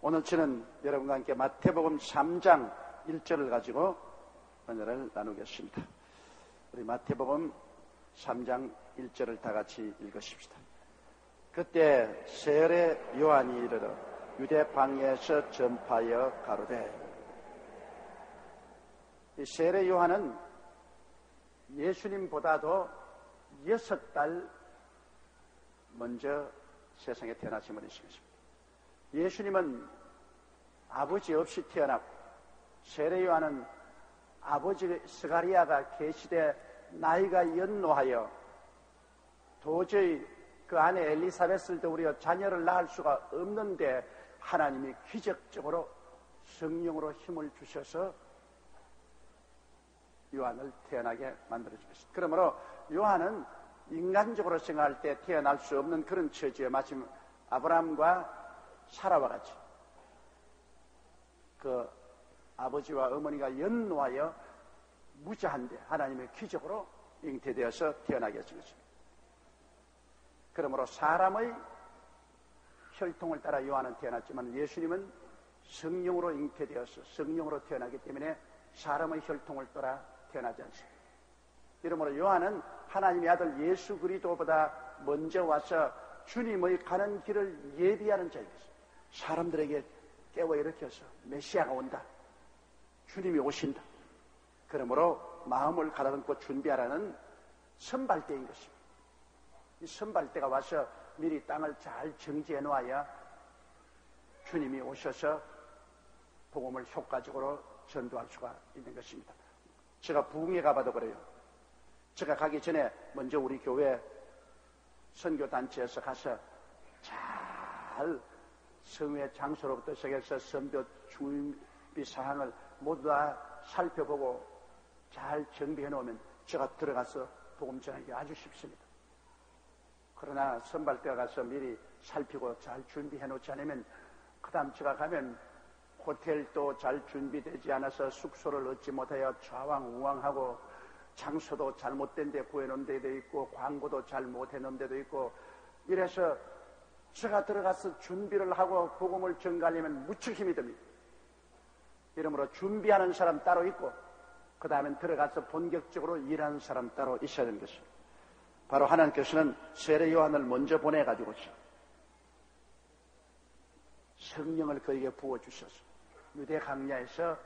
오늘 저는 여러분과 함께 마태복음 3장 1절을 가지고 은혜를 나누겠습니다. 우리 마태복음 3장 1절을 다 같이 읽으십시다. 그때 세례 요한이 이르러 유대 방야에서 전파하여 가로되. 이 세례 요한은 예수님보다도 6달 먼저 세상에 태어나신 분이십니다. 예수님은 아버지 없이 태어났고, 세례 요한은 아버지 스가리아가 계시되 나이가 연노하여 도저히 그 안에 엘리사벳을 우리가 자녀를 낳을 수가 없는데 하나님이 기적적으로 성령으로 힘을 주셔서 요한을 태어나게 만들어 주셨습니다. 그러므로 요한은 인간적으로 생각할 때 태어날 수 없는 그런 처지에 마침 아브라함과 사라와 같이 그 아버지와 어머니가 연노하여 무자한데 하나님의 기적으로 잉태되어서 태어나게 하신 것입니다. 그러므로 사람의 혈통을 따라 요한은 태어났지만 예수님은 성령으로 잉태되어서 성령으로 태어나기 때문에 사람의 혈통을 따라 태어나지 않습니다. 이러므로 요한은 하나님의 아들 예수 그리스도보다 먼저 와서 주님의 가는 길을 예비하는 자입니다. 사람들에게 깨워 일으켜서 메시아가 온다, 주님이 오신다, 그러므로 마음을 가다듬고 준비하라는 선발대인 것입니다. 이 선발대가 와서 미리 땅을 잘 정지해 놓아야 주님이 오셔서 복음을 효과적으로 전도할 수가 있는 것입니다. 제가 부흥회 가봐도 그래요. 제가 가기 전에 먼저 우리 교회 선교단체에서 가서 잘 성회 장소로부터 시작해서 선교 준비 사항을 모두 다 살펴보고 잘 정비해 놓으면 제가 들어가서 복음 전하기 아주 쉽습니다. 그러나 선발대가 가서 미리 살피고 잘 준비해 놓지 않으면 그 다음 제가 가면 호텔도 잘 준비되지 않아서 숙소를 얻지 못하여 좌왕우왕하고 장소도 잘못된 데 구해놓은 데도 있고 광고도 잘 못해놓은 데도 있고 이래서 제가 들어가서 준비를 하고 복음을 전가하려면 무척 힘이 듭니다. 이러므로 준비하는 사람 따로 있고 그 다음엔 들어가서 본격적으로 일하는 사람 따로 있어야 되는 것입니다. 바로 하나님께서는 세례 요한을 먼저 보내가지고서 성령을 그에게 부어주셔서 유대 강야에서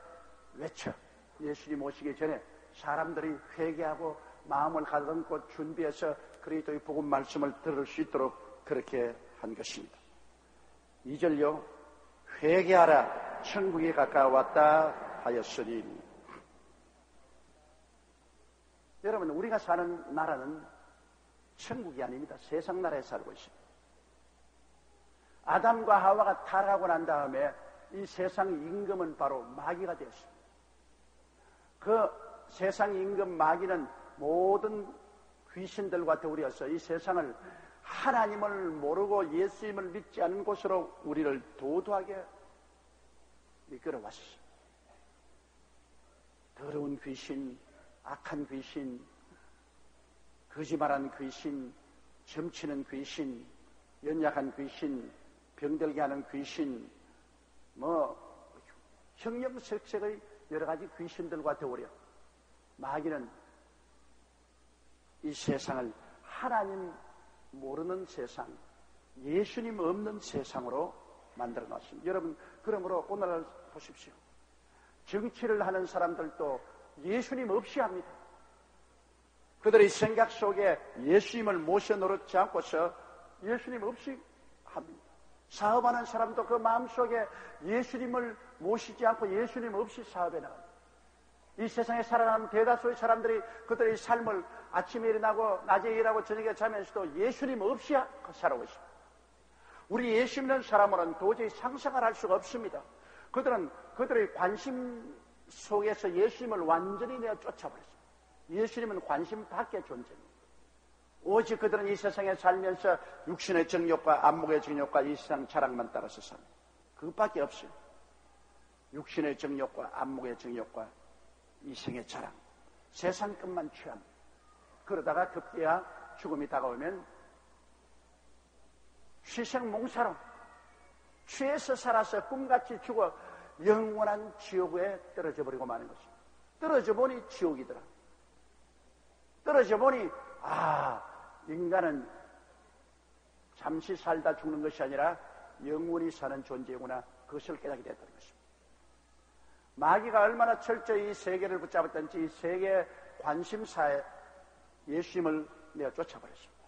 외쳐 예수님 오시기 전에 사람들이 회개하고 마음을 가다듬고 준비해서 그리스도의 복음 말씀을 들을 수 있도록 그렇게 한 것입니다. 2절요. 회개하라 천국이 가까웠다 하였으니. 여러분, 우리가 사는 나라는 천국이 아닙니다. 세상 나라에 살고 있습니다. 아담과 하와가 타락하고 난 다음에 이 세상 임금은 바로 마귀가 되었습니다. 그 세상 임금 마귀는 모든 귀신들과 더불어서 이 세상을 하나님을 모르고 예수님을 믿지 않은 곳으로 우리를 도도하게 이끌어왔습니다. 더러운 귀신, 악한 귀신, 거짓말하는 귀신, 점치는 귀신, 연약한 귀신, 병들게 하는 귀신, 형형색색의 여러 가지 귀신들과 더불어 마귀는 이 세상을 하나님 모르는 세상, 예수님 없는 세상으로 만들어 놨습니다. 여러분, 그러므로 오늘 보십시오. 정치를 하는 사람들도 예수님 없이 합니다. 그들의 생각 속에 예수님을 모셔 노릇지 않고서 예수님 없이 합니다. 사업하는 사람도 그 마음속에 예수님을 모시지 않고 예수님 없이 사업에 나갑니다. 이 세상에 살아가는 대다수의 사람들이 그들의 삶을 아침에 일어나고 낮에 일하고 저녁에 자면서도 예수님 없이 살아오고 있습니다. 우리 예수 믿는 사람으로는 도저히 상상을 할 수가 없습니다. 그들은 그들의 관심 속에서 예수님을 완전히 내어 쫓아버렸습니다. 예수님은 관심 밖의 존재입니다. 오직 그들은 이 세상에 살면서 육신의 정욕과 안목의 정욕과 이 세상 자랑만 따라서 삽니다. 그것밖에 없어요. 육신의 정욕과 안목의 정욕과 이 생의 자랑, 세상 것만 취합니다. 그러다가 급기야 죽음이 다가오면 희생몽사로 죄에서 살아서 꿈같이 죽어 영원한 지옥에 떨어져 버리고 마는 것입니다. 떨어져 보니 지옥이더라. 떨어져 보니 인간은 잠시 살다 죽는 것이 아니라 영원히 사는 존재구나. 그것을 깨닫게 됐다는 것입니다. 마귀가 얼마나 철저히 이 세계를 붙잡았던지 이 세계 관심사에 예수님을 내어 쫓아버렸습니다.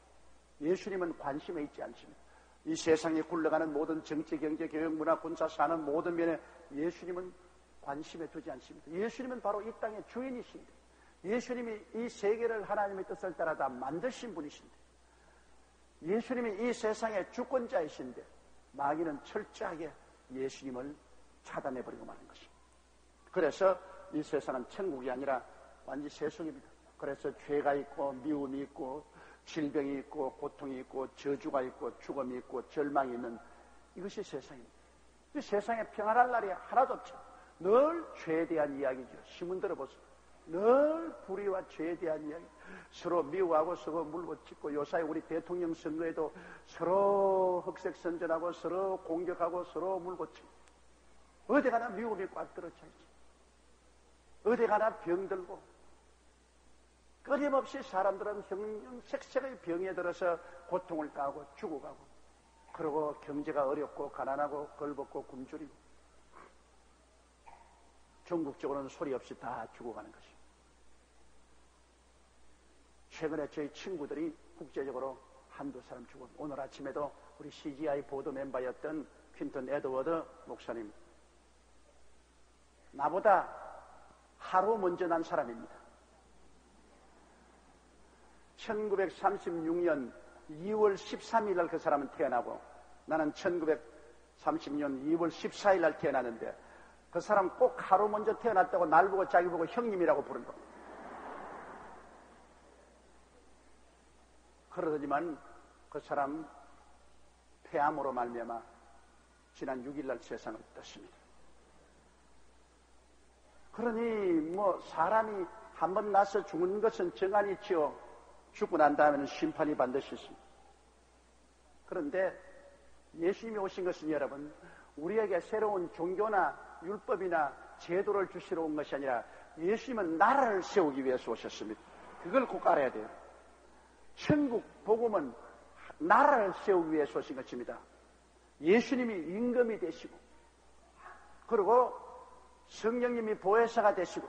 예수님은 관심에 있지 않습니다. 이 세상에 굴러가는 모든 정치, 경제, 교육, 문화, 군사, 산업 모든 면에 예수님은 관심에 두지 않습니다. 예수님은 바로 이 땅의 주인이십니다. 예수님이 이 세계를 하나님의 뜻을 따라 다 만드신 분이신데, 예수님이 이 세상의 주권자이신데 마귀는 철저하게 예수님을 차단해버리고 마는 것입니다. 그래서 이 세상은 천국이 아니라 완전히 세속입니다. 그래서 죄가 있고 미움이 있고 질병이 있고 고통이 있고 저주가 있고 죽음이 있고 절망이 있는 이것이 세상입니다. 이 세상에 평안할 날이 하나도 없죠. 늘 죄에 대한 이야기죠. 신문 들어보세요. 늘 불의와 죄에 대한 이야기. 서로 미워하고 서로 물고치고 요사이 우리 대통령 선거에도 서로 흑색선전하고 서로 공격하고 서로 물고치고 어디 가나 미움이 꽉 들어차 있죠. 어디 가나 병들고 끊임없이 사람들은 형형색색의 병에 들어서 고통을 따고 죽어가고 그러고 경제가 어렵고 가난하고 걸벗고 굶주리고 전국적으로는 소리 없이 다 죽어가는 것입니다. 최근에 저희 친구들이 국제적으로 한두 사람 죽었고 오늘 아침에도 우리 CGI 보드 멤버였던 퀸턴 에드워드 목사님 나보다 하루 먼저 난 사람입니다. 1936년 2월 13일 날 그 사람은 태어나고 나는 1936년 2월 14일 날 태어났는데 그 사람 꼭 하루 먼저 태어났다고 날 보고 자기 보고 형님이라고 부른 겁니다. 그러더니만 그 사람 폐암으로 말미암아 지난 6일 날 세상을 떴습니다. 그러니 사람이 한번 나서 죽는 것은 정한이 있지요. 죽고 난 다음에는 심판이 반드시 있습니다. 그런데 예수님이 오신 것은 여러분 우리에게 새로운 종교나 율법이나 제도를 주시러 온 것이 아니라 예수님은 나라를 세우기 위해서 오셨습니다. 그걸 꼭 알아야 돼요. 천국 복음은 나라를 세우기 위해서 오신 것입니다. 예수님이 임금이 되시고 그리고 성령님이 보혜사가 되시고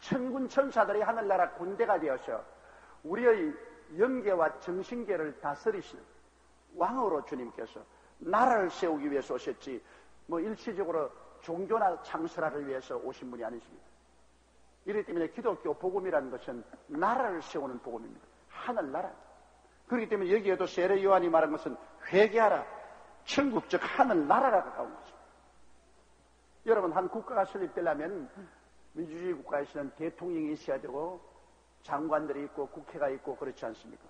천군 천사들이 하늘나라 군대가 되어서 우리의 영계와 정신계를 다스리시는 왕으로 주님께서 나라를 세우기 위해서 오셨지 일시적으로 종교나 창설화를 위해서 오신 분이 아니십니다. 이렇기 때문에 기독교 복음이라는 것은 나라를 세우는 복음입니다. 하늘나라. 그렇기 때문에 여기에도 세례 요한이 말한 것은 회개하라. 천국 즉 하늘나라가 가까운 것입니다. 여러분 한 국가가 설립되려면 민주주의 국가에서는 대통령이 있어야 되고 장관들이 있고 국회가 있고 그렇지 않습니까?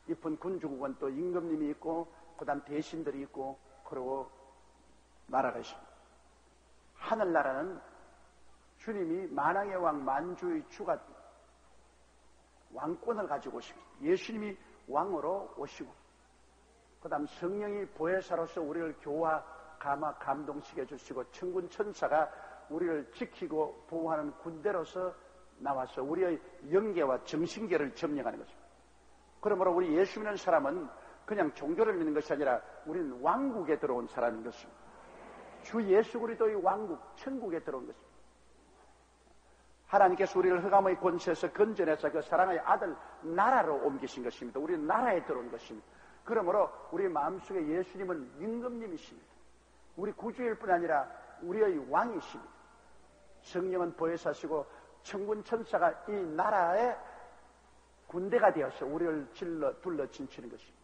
이쁜 군주국은 또 임금님이 있고 그 다음 대신들이 있고 그리고 나라가 있습니다. 하늘나라는 주님이 만왕의 왕 만주의 주가 왕권을 가지고 오십니다. 예수님이 왕으로 오시고 그 다음 성령이 보혜사로서 우리를 교화 감화 감동시켜 주시고 천군 천사가 우리를 지키고 보호하는 군대로서 나와서 우리의 영계와 정신계를 점령하는 것입니다. 그러므로 우리 예수 믿는 사람은 그냥 종교를 믿는 것이 아니라 우리는 왕국에 들어온 사람인 것입니다. 주 예수 그리스도의 왕국, 천국에 들어온 것입니다. 하나님께서 우리를 흑암의 권세에서 건져내서 그 사랑의 아들 나라로 옮기신 것입니다. 우리는 나라에 들어온 것입니다. 그러므로 우리 마음속에 예수님은 임금님이십니다. 우리 구주일 뿐 아니라 우리의 왕이십니다. 성령은 보혜사시고 천군 천사가 이 나라의 군대가 되어서 우리를 둘러 진치는 것입니다.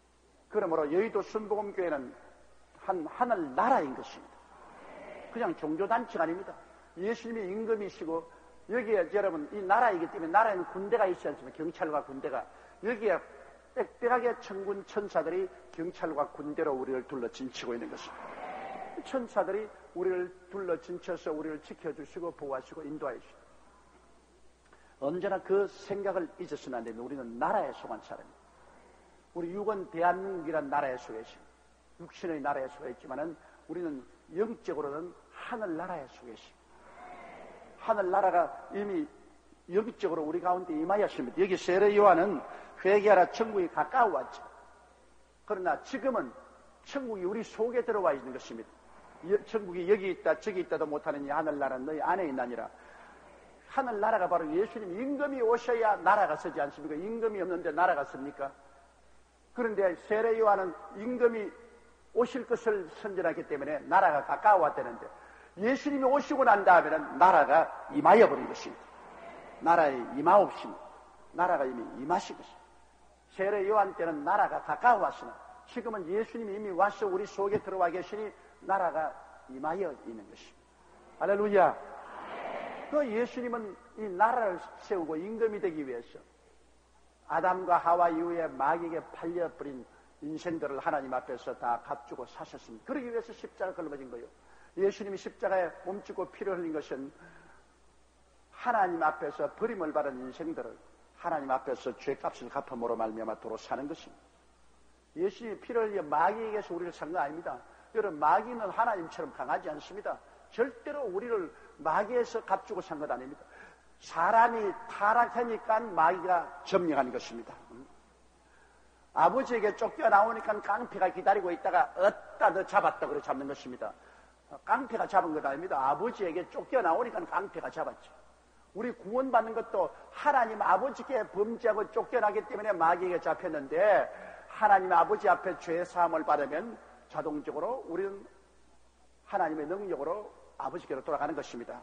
그러므로 여의도 순복음교회는 한 하늘 나라인 것입니다. 그냥 종교단체가 아닙니다. 예수님이 임금이시고 여기에 여러분 이 나라이기 때문에 나라에는 군대가 있지 않습니까? 경찰과 군대가. 여기에 빽빽하게 천군 천사들이 경찰과 군대로 우리를 둘러 진치고 있는 것입니다. 천사들이 우리를 둘러 진쳐서 우리를 지켜주시고 보호하시고 인도하시고 언제나 그 생각을 잊어서는 안 됩니다. 우리는 나라에 속한 사람입니다. 우리 육은 대한민국이라는 나라에 속해 있습니다. 육신의 나라에 속해 있지만은 우리는 영적으로는 하늘나라에 속해 있습니다. 하늘나라가 이미 영적으로 우리 가운데 임하였습니다. 여기 세례 요한은 회개하라 천국이 가까워왔죠. 그러나 지금은 천국이 우리 속에 들어와 있는 것입니다. 천국이 여기 있다 저기 있다도 못하는 이 하늘나라는 너희 안에 있나니라. 하늘나라가 바로 예수님 임금이 오셔야 나라가 서지 않습니까? 임금이 없는데 나라가 섭니까? 그런데 세례 요한은 임금이 오실 것을 선전하기 때문에 나라가 가까워왔다는데 예수님이 오시고 난 다음에는 나라가 임하여 버린 것입니다. 나라에 임하옵시니 나라가 이미 임하신 것입니다. 세례 요한 때는 나라가 가까워왔으나 지금은 예수님이 이미 와서 우리 속에 들어와 계시니 나라가 임하여 있는 것입니다. 할렐루야. 그 예수님은 이 나라를 세우고 임금이 되기 위해서 아담과 하와 이후에 마귀에게 팔려버린 인생들을 하나님 앞에서 다 값주고 사셨습니다. 그러기 위해서 십자가를 걸어버린 거예요. 예수님이 십자가에 몸짓고 피를 흘린 것은 하나님 앞에서 버림을 받은 인생들을 하나님 앞에서 죄값을 갚음으로 말미암아 도로 사는 것입니다. 예수님이 피를 흘려 마귀에게서 우리를 산 거 아닙니다. 여러분, 마귀는 하나님처럼 강하지 않습니다. 절대로 우리를 마귀에서 값주고 산 것 아닙니다. 사람이 타락하니까 마귀가 점령하는 것입니다. 아버지에게 쫓겨나오니까 깡패가 기다리고 있다가 얻다 너 잡았다 그래 잡는 것입니다. 깡패가 잡은 것 아닙니다. 아버지에게 쫓겨나오니까 깡패가 잡았죠. 우리 구원받는 것도 하나님 아버지께 범죄하고 쫓겨나기 때문에 마귀에게 잡혔는데 하나님 아버지 앞에 죄사함을 받으면 자동적으로 우리는 하나님의 능력으로 아버지께로 돌아가는 것입니다.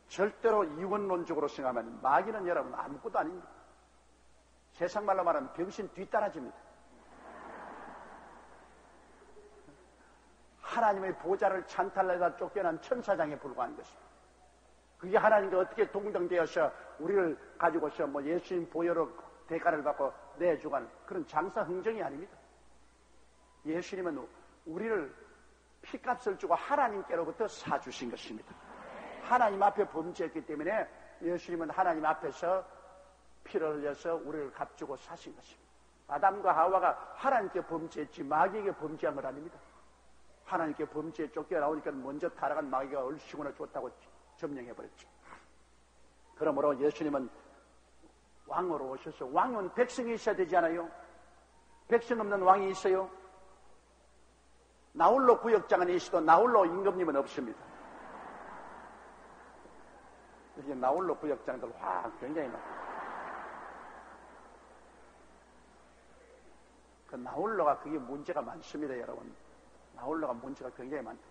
절대로 이원론적으로 생각하면 마귀는 여러분 아무것도 아닙니다. 세상 말로 말하면 병신 뒤따라집니다. 하나님의 보좌를 찬탈하다 쫓겨난 천사장에 불과한 것입니다. 그게 하나님과 어떻게 동등되어서 우리를 가지고서 뭐 예수님 보혈로 대가를 받고 내주간 그런 장사 흥정이 아닙니다. 예수님은 우리를 피값을 주고 하나님께로부터 사주신 것입니다. 하나님 앞에 범죄했기 때문에 예수님은 하나님 앞에서 피를 흘려서 우리를 값주고 사신 것입니다. 아담과 하와가 하나님께 범죄했지 마귀에게 범죄한 건 아닙니다. 하나님께 범죄에 쫓겨나오니까 먼저 타락한 마귀가 얼씨구나 좋다고 점령해버렸죠. 그러므로 예수님은 왕으로 오셔서 왕은 백성이 있어야 되지 않아요? 백성 없는 왕이 있어요? 나홀로 구역장은 있어도 나홀로 임금님은 없습니다. 이렇게 나홀로 구역장들 굉장히 많아요. 그 나홀로가 그게 문제가 많습니다, 여러분. 나홀로가 문제가 굉장히 많다.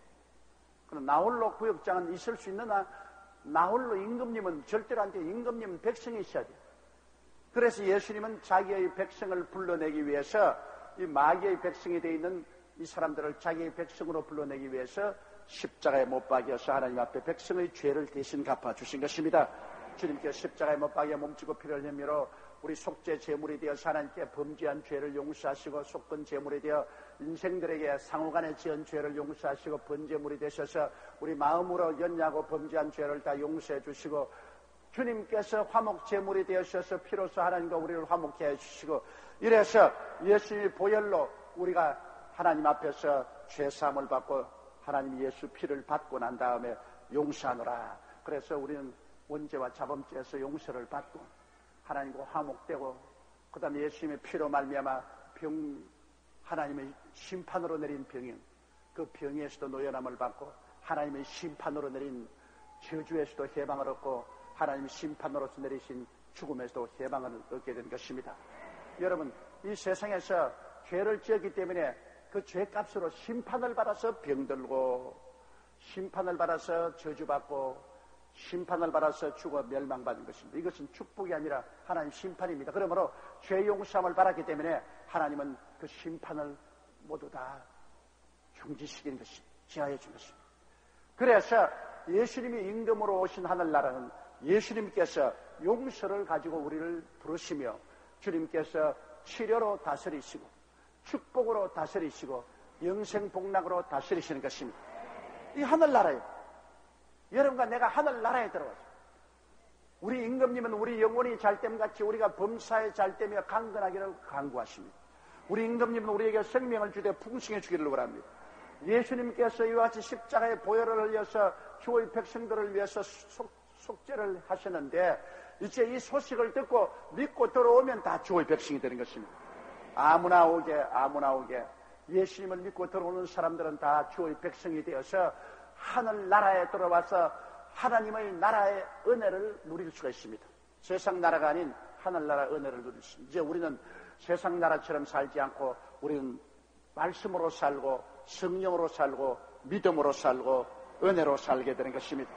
그럼 나홀로 구역장은 있을 수 있느냐? 나홀로 임금님은 절대로 안 돼요. 임금님은 백성이 있어야 돼요. 그래서 예수님은 자기의 백성을 불러내기 위해서 이 마귀의 백성이 되어 있는 이 사람들을 자기의 백성으로 불러내기 위해서 십자가에 못 박여서 하나님 앞에 백성의 죄를 대신 갚아주신 것입니다. 주님께 십자가에 못 박여 몸치고 피를 흘림으로 우리 속죄 제물이 되어서 하나님께 범죄한 죄를 용서하시고 속건 제물이 되어 인생들에게 상호간에 지은 죄를 용서하시고 번제물이 되셔서 우리 마음으로 연약하고 범죄한 죄를 다 용서해 주시고 주님께서 화목 제물이 되어셔서 피로써 하나님과 우리를 화목해 해주시고 이래서 예수님의 보혈로 우리가 하나님 앞에서 죄사함을 받고 하나님 예수 피를 받고 난 다음에 용서하노라. 그래서 우리는 원죄와 자범죄에서 용서를 받고 하나님과 화목되고 그 다음에 예수님의 피로 말미암아 하나님의 심판으로 내린 병인 그 병에서도 노연함을 받고 하나님의 심판으로 내린 저주에서도 해방을 얻고 하나님의 심판으로서 내리신 죽음에서도 해방을 얻게 된 것입니다. 여러분, 이 세상에서 죄를 지었기 때문에 그 죄값으로 심판을 받아서 병들고 심판을 받아서 저주받고 심판을 받아서 죽어 멸망받는 것입니다. 이것은 축복이 아니라 하나님 심판입니다. 그러므로 죄 용서함을 받았기 때문에 하나님은 그 심판을 모두 다 중지시킨 것입니다. 지하해 준 것입니다. 그래서 예수님이 임금으로 오신 하늘나라는 예수님께서 용서를 가지고 우리를 부르시며 주님께서 치료로 다스리시고 축복으로 다스리시고 영생복락으로 다스리시는 것입니다. 이 하늘나라예요. 여러분과 내가 하늘나라에 들어왔어요. 우리 임금님은 우리 영혼이 잘됨같이 우리가 범사에 잘되며 강건하기를 간구하십니다. 우리 임금님은 우리에게 생명을 주되 풍성해 주기를 원합니다. 예수님께서 이와 같이 십자가의 보혈을 흘려서 주의 백성들을 위해서 속죄를 하셨는데 이제 이 소식을 듣고 믿고 들어오면 다 주의 백성이 되는 것입니다. 아무나 오게 예수님을 믿고 들어오는 사람들은 다 주의 백성이 되어서 하늘나라에 들어와서 하나님의 나라의 은혜를 누릴 수가 있습니다. 세상 나라가 아닌 하늘나라 은혜를 누릴 수 있습니다. 이제 우리는 세상 나라처럼 살지 않고 우리는 말씀으로 살고 성령으로 살고 믿음으로 살고 은혜로 살게 되는 것입니다.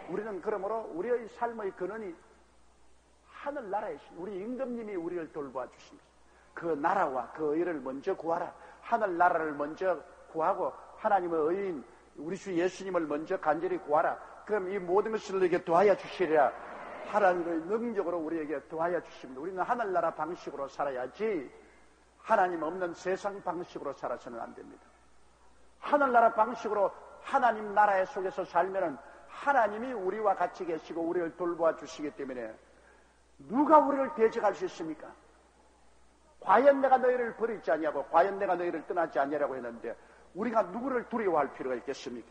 우리는 그러므로 우리의 삶의 근원이 하늘나라에 있습니다. 우리 임금님이 우리를 돌보아 주십니다. 그 나라와 그 의를 먼저 구하라. 하늘나라를 먼저 구하고 하나님의 의인 우리 주 예수님을 먼저 간절히 구하라. 그럼 이 모든 것을 너에게 도와야 주시리라. 하나님의 능력으로 우리에게 도와야 주십니다. 우리는 하늘나라 방식으로 살아야지 하나님 없는 세상 방식으로 살아서는 안 됩니다. 하늘나라 방식으로 하나님 나라 속에서 살면은 하나님이 우리와 같이 계시고 우리를 돌보아 주시기 때문에 누가 우리를 대적할 수 있습니까? 과연 내가 너희를 버리지 아니하고 과연 내가 너희를 떠나지 아니하라고 했는데 우리가 누구를 두려워할 필요가 있겠습니까?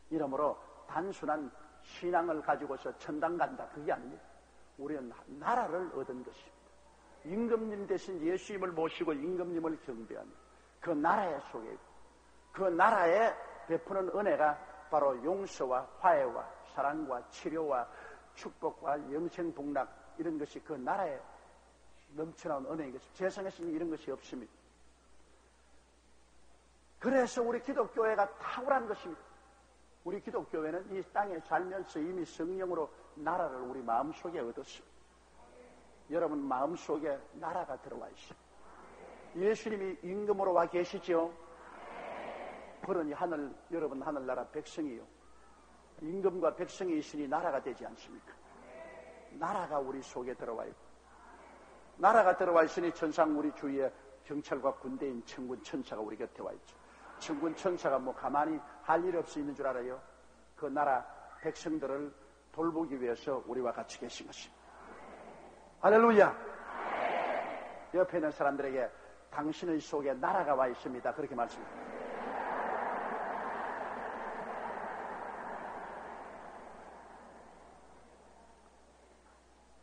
이러므로 단순한 신앙을 가지고서 천당 간다 그게 아닙니다. 우리는 나라를 얻은 것입니다. 임금님 대신 예수님을 모시고 임금님을 경배하는 그 나라의 속에 그 나라에 베푸는 은혜가 바로 용서와 화해와 사랑과 치료와 축복과 영생복락 이런 것이 그 나라에 넘쳐나온 은혜인 것입니다. 세상에서는 이런 것이 없습니다. 그래서 우리 기독교회가 탁월한 것입니다. 우리 기독교회는 이 땅에 살면서 이미 성령으로 나라를 우리 마음속에 얻었습니다. 여러분 마음속에 나라가 들어와 있습니다. 예수님이 임금으로 와 계시죠. 그러니 여러분 하늘나라 백성이요. 임금과 백성이 있으니 나라가 되지 않습니까? 나라가 우리 속에 들어와 있고 나라가 들어와 있으니 천상 우리 주위에 경찰과 군대인 천군 천사가 우리 곁에 와 있죠. 천군 천사가 뭐 가만히 할 일 없이 있는 줄 알아요? 그 나라 백성들을 돌보기 위해서 우리와 같이 계신 것입니다. 할렐루야. 옆에 있는 사람들에게 당신의 속에 나라가 와 있습니다. 그렇게 말씀합니다.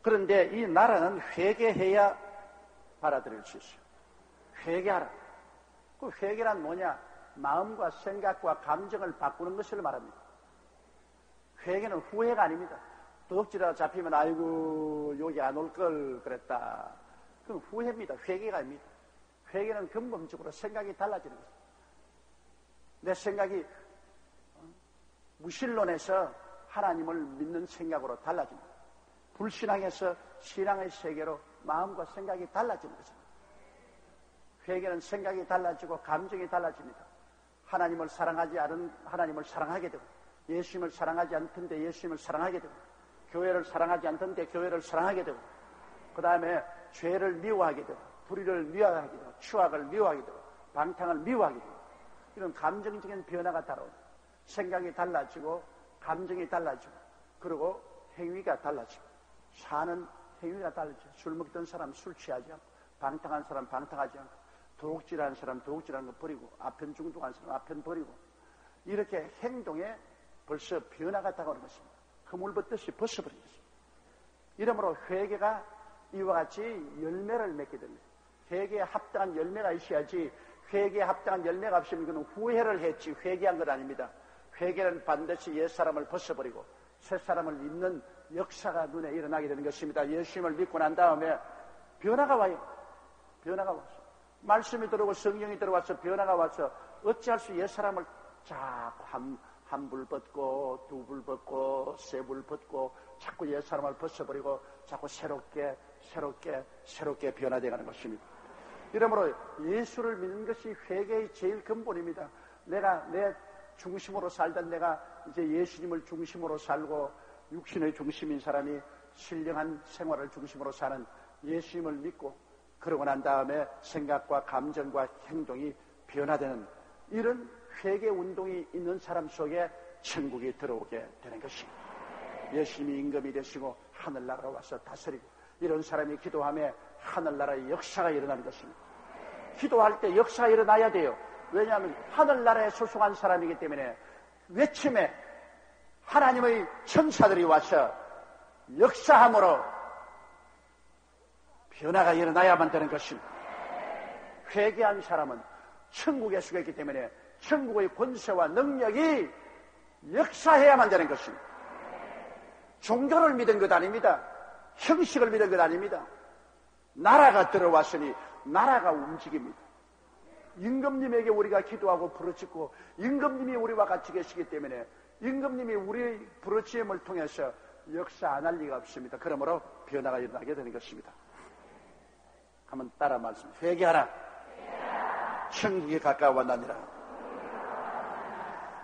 그런데 이 나라는 회개해야 받아들일 수 있어요. 회개하라. 그 회개란 뭐냐? 마음과 생각과 감정을 바꾸는 것을 말합니다. 회개는 후회가 아닙니다. 덕지라 잡히면 아이고 여기 안 올 걸 그랬다. 그건 후회입니다. 회개가 아닙니다. 회개는 근본적으로 생각이 달라지는 것입니다. 내 생각이 무신론에서 하나님을 믿는 생각으로 달라집니다. 불신앙에서 신앙의 세계로 마음과 생각이 달라지는 것입니다. 회개는 생각이 달라지고 감정이 달라집니다. 하나님을 사랑하지 않은 하나님을 사랑하게 되고 예수님을 사랑하지 않던데 예수님을 사랑하게 되고 교회를 사랑하지 않던데 교회를 사랑하게 되고 그 다음에 죄를 미워하게 되고 불의를 미워하게 되고 추악을 미워하게 되고 방탕을 미워하게 되고 이런 감정적인 변화가 따라옵니다. 생각이 달라지고 감정이 달라지고 그리고 행위가 달라지고 사는 행위가 달라지고 술 먹던 사람 술 취하지 않고 방탕한 사람 방탕하지 않고 도둑질하는 사람 도둑질하는 거 버리고 아편중독한 사람 아편 버리고 이렇게 행동에 벌써 변화가 다가오는 것입니다. 그물 벗듯이 벗어버린 것입니다. 이러므로 회개가 이와 같이 열매를 맺게 됩니다. 회개에 합당한 열매가 있어야지 회개에 합당한 열매가 없으면 그는 후회를 했지 회개한 건 아닙니다. 회개는 반드시 옛사람을 벗어버리고 새사람을 입는 역사가 눈에 일어나게 되는 것입니다. 예수님을 믿고 난 다음에 변화가 와요. 변화가 와서 말씀이 들어오고 성령이 들어와서 변화가 와서 어찌할 수 옛사람을 자꾸 한 불 벗고 두 불 벗고 세 불 벗고 자꾸 옛사람을 벗어버리고 자꾸 새롭게 변화되어 가는 것입니다. 이러므로 예수를 믿는 것이 회개의 제일 근본입니다. 내가 내 중심으로 살던 내가 이제 예수님을 중심으로 살고 육신의 중심인 사람이 신령한 생활을 중심으로 사는 예수님을 믿고 그러고 난 다음에 생각과 감정과 행동이 변화되는 이런 회개 운동이 있는 사람 속에 천국이 들어오게 되는 것입니다. 예수님이 임금이 되시고 하늘나라로 와서 다스리고 이런 사람이 기도하며 하늘나라의 역사가 일어나는 것입니다. 기도할 때 역사가 일어나야 돼요. 왜냐하면 하늘나라에 소속한 사람이기 때문에 외침에 하나님의 천사들이 와서 역사함으로 변화가 일어나야만 되는 것입니다. 회개한 사람은 천국에 속했기 때문에 천국의 권세와 능력이 역사해야만 되는 것입니다. 종교를 믿은 것 아닙니다. 형식을 믿은 것 아닙니다. 나라가 들어왔으니 나라가 움직입니다. 임금님에게 우리가 기도하고 부르짖고 임금님이 우리와 같이 계시기 때문에 임금님이 우리의 부르짖음을 통해서 역사 안 할 리가 없습니다. 그러므로 변화가 일어나게 되는 것입니다. 한번 따라 말씀. 회개하라. 천국이 가까워나니라.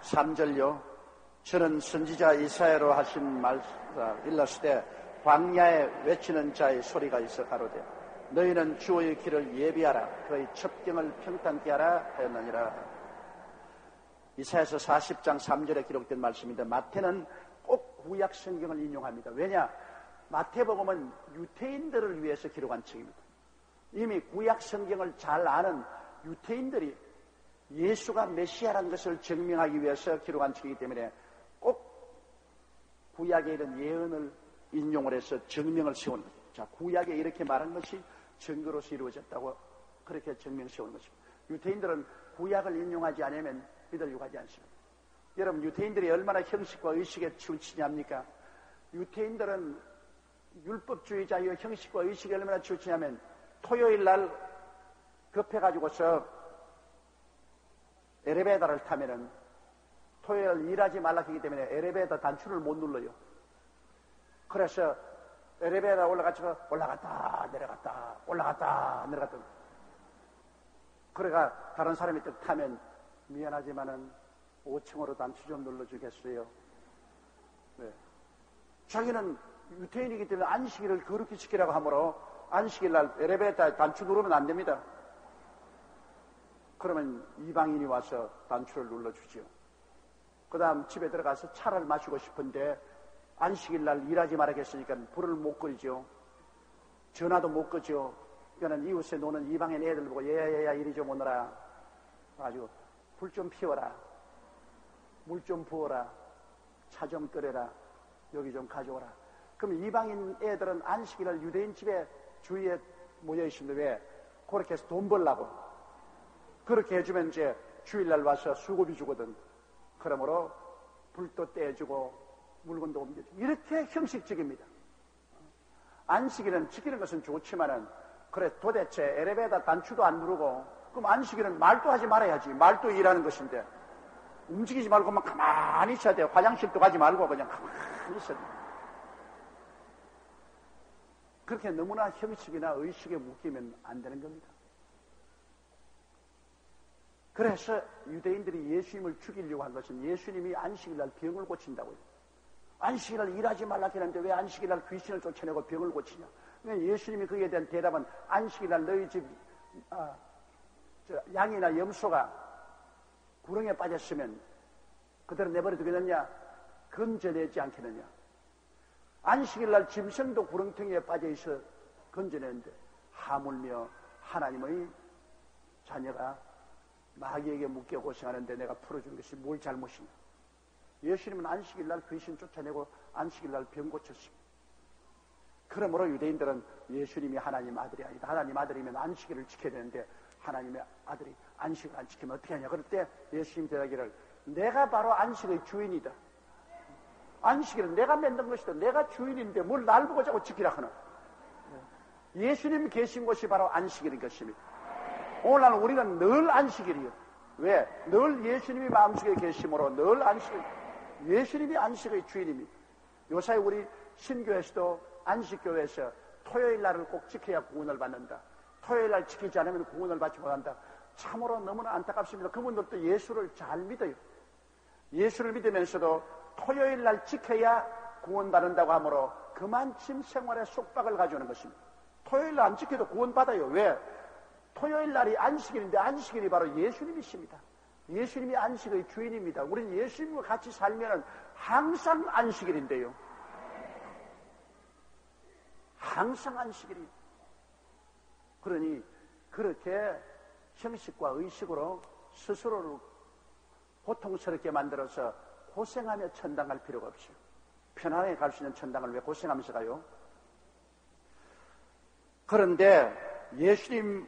3절요. 저는 선지자 이사야로 하신 말씀 일렀으되 광야에 외치는 자의 소리가 있어 가로되 너희는 주의 길을 예비하라. 그의 첩경을 평탄케 하라 하였느니라. 이사야서 40장 3절에 기록된 말씀인데 마태는 꼭 구약 성경을 인용합니다. 왜냐? 마태복음은 유태인들을 위해서 기록한 책입니다. 이미 구약 성경을 잘 아는 유태인들이 예수가 메시아라는 것을 증명하기 위해서 기록한 책이기 때문에 꼭 구약에 이런 예언을 인용을 해서 증명을 세우는 거죠. 자, 구약에 이렇게 말한 것이 증거로서 이루어졌다고 그렇게 증명 세우는 것입니다. 유태인들은 구약을 인용하지 않으면 믿으려고 하지 않습니다. 여러분, 유태인들이 얼마나 형식과 의식에 치우치냐입니까? 유태인들은 율법주의자여 형식과 의식에 얼마나 치우치냐면 토요일 날 급해가지고서 엘리베이터를 타면은 토요일 일하지 말라 하기 때문에 엘리베이터 단추를 못 눌러요. 그래서 엘리베이터 올라갔다 내려갔다 올라갔다 내려갔다. 그래가 다른 사람이 딱 타면 미안하지만은 5층으로 단추 좀 눌러주겠어요. 네. 자기는 유태인이기 때문에 안식일을 거룩히 지키라고 하므로 안식일날 엘리베이터 단추 누르면 안 됩니다. 그러면 이방인이 와서 단추를 눌러주죠. 그 다음 집에 들어가서 차를 마시고 싶은데 안식일날 일하지 말아야겠으니까 불을 못 끄죠. 전화도 못 끄죠. 그러니까 이웃에 노는 이방인 애들 보고 얘야 이리 좀 오너라. 아주 불 좀 피워라. 물 좀 부어라. 차 좀 끓여라. 여기 좀 가져오라. 그럼 이방인 애들은 안식일날 유대인 집에 주위에 모여 있습니다. 왜? 그렇게 해서 돈 벌라고. 그렇게 해주면 이제 주일날 와서 수고비 주거든. 그러므로 불도 떼주고 물건도 옮겨주고. 이렇게 형식적입니다. 안식일은 지키는 것은 좋지만은 그래 도대체 엘리베이터 단추도 안 누르고 그럼 안식일은 말도 하지 말아야지. 말도 일하는 것인데 움직이지 말고만 가만히 있어야 돼요. 화장실도 가지 말고 그냥 가만히 있어야 돼요. 그렇게 너무나 형식이나 의식에 묶이면 안 되는 겁니다. 그래서 유대인들이 예수님을 죽이려고 한 것은 예수님이 안식일날 병을 고친다고요. 안식일날 일하지 말라 했는데 왜 안식일날 귀신을 쫓아내고 병을 고치냐? 예수님이 그에 대한 대답은 안식일날 너희 집 양이나 염소가 구렁에 빠졌으면 그대로 내버려 두겠느냐? 건져내지 않겠느냐? 안식일날 짐승도 구렁텅이에 빠져있어 건져내는데 하물며 하나님의 자녀가 마귀에게 묶여 고생하는데 내가 풀어준 것이 뭘 잘못이냐? 예수님은 안식일날 귀신 쫓아내고 안식일날 병 고쳤습니다. 그러므로 유대인들은 예수님이 하나님 아들이 아니다. 하나님 아들이면 안식일을 지켜야 되는데 하나님의 아들이 안식을 안 지키면 어떻게 하냐? 그럴 때 예수님 대답하기를 내가 바로 안식의 주인이다. 안식일은 내가 만든 것이다. 내가 주인인데 뭘 날 보고 자꾸 지키라 하나. 예수님이 계신 곳이 바로 안식일인 것입니다. 오늘날 우리는 늘 안식일이요. 왜? 늘 예수님이 마음속에 계심으로 늘 안식일. 예수님이 안식의 주인입니다. 요사이 우리 신교에서도 안식교회에서 토요일 날을 꼭 지켜야 구원을 받는다. 토요일 날 지키지 않으면 구원을 받지 못한다. 참으로 너무나 안타깝습니다. 그분들도 예수를 잘 믿어요. 예수를 믿으면서도 토요일 날 지켜야 구원받는다고 하므로 그만침 생활에 속박을 가져오는 것입니다. 토요일 날 안 지켜도 구원받아요. 왜? 토요일 날이 안식일인데 안식일이 바로 예수님이십니다. 예수님이 안식의 주인입니다. 우리는 예수님과 같이 살면 항상 안식일인데요. 항상 안식일이. 그러니 그렇게 형식과 의식으로 스스로를 고통스럽게 만들어서 고생하며 천당 갈 필요가 없어요. 편안하게 갈 수 있는 천당을 왜 고생하면서 가요? 그런데 예수님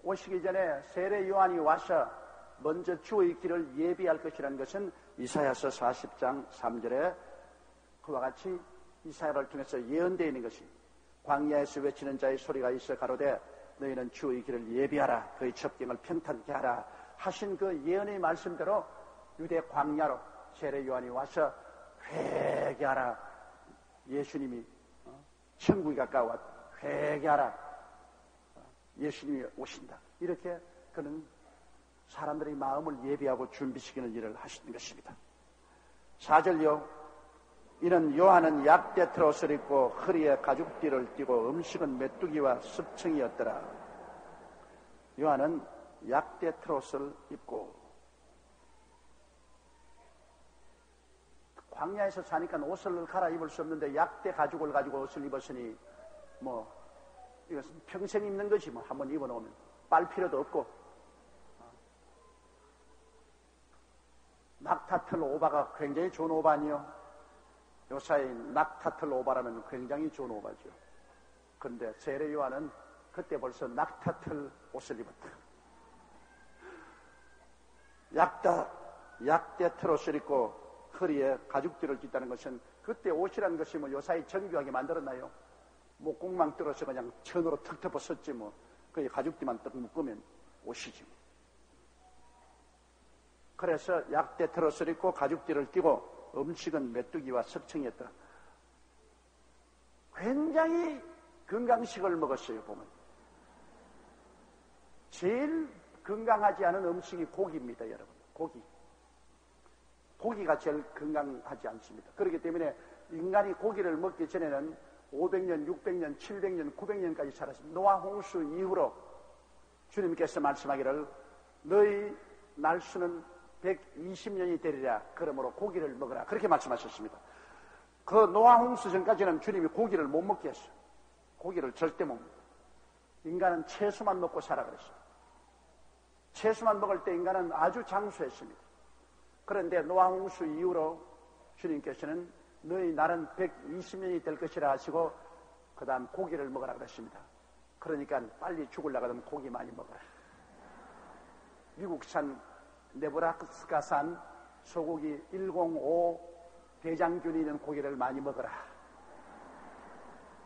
오시기 전에 세례 요한이 와서 먼저 주의 길을 예비할 것이라는 것은 이사야서 40장 3절에 그와 같이 이사야를 통해서 예언되어 있는 것이 광야에서 외치는 자의 소리가 있어 가로되 너희는 주의 길을 예비하라 그의 접경을 평탄케 하라 하신 그 예언의 말씀대로 유대 광야로 세례 요한이 와서 회개하라. 예수님이 천국이 가까워 회개하라. 예수님이 오신다. 이렇게 그는 사람들의 마음을 예비하고 준비시키는 일을 하시는 것입니다. 4절요. 이는 요한은 약대 트롯을 입고 허리에 가죽띠를 띠고 음식은 메뚜기와 습청이었더라. 요한은 약대 트롯을 입고 광야에서 사니까 옷을 갈아입을 수 없는데 약대 가죽을 가지고 옷을 입었으니 뭐 이것은 평생 입는 거지 뭐 한번 입어놓으면 빨 필요도 없고 낙타털 오바가 굉장히 좋은 오바 아니요? 요사이 낙타털 오바라면 굉장히 좋은 오바죠. 그런데 세례 요한은 그때 벌써 낙타털 옷을 입었다. 약대 트롯을 입고 허리에 가죽띠를 띠다는 것은 그때 옷이라는 것이 뭐 요사이 정교하게 만들었나요? 목공망 뜯어서 그냥 천으로 턱 덮어 썼지 뭐 거기 가죽띠만 딱 묶으면 옷이지. 그래서 약대 트롯을 입고 가죽띠를 띠고 음식은 메뚜기와 섭청이었더라. 굉장히 건강식을 먹었어요. 보면 제일 건강하지 않은 음식이 고기입니다. 여러분 고기가 제일 건강하지 않습니다. 그렇기 때문에 인간이 고기를 먹기 전에는 500년, 600년, 700년, 900년까지 살았습니다. 노아 홍수 이후로 주님께서 말씀하기를 너희 날수는 120년이 되리라. 그러므로 고기를 먹으라. 그렇게 말씀하셨습니다. 그 노아 홍수 전까지는 주님이 고기를 못 먹게 했어요. 고기를 절대 못 먹어요. 인간은 채소만 먹고 살아 그랬어요. 채소만 먹을 때 인간은 아주 장수했습니다. 그런데 노아 홍수 이후로 주님께서는 너희 날은 120년이 될 것이라 하시고 그 다음 고기를 먹으라 그랬습니다. 그러니까 빨리 죽으려고 하면 고기 많이 먹어라. 미국산 네브라스카산 소고기 105 대장균이 있는 고기를 많이 먹어라.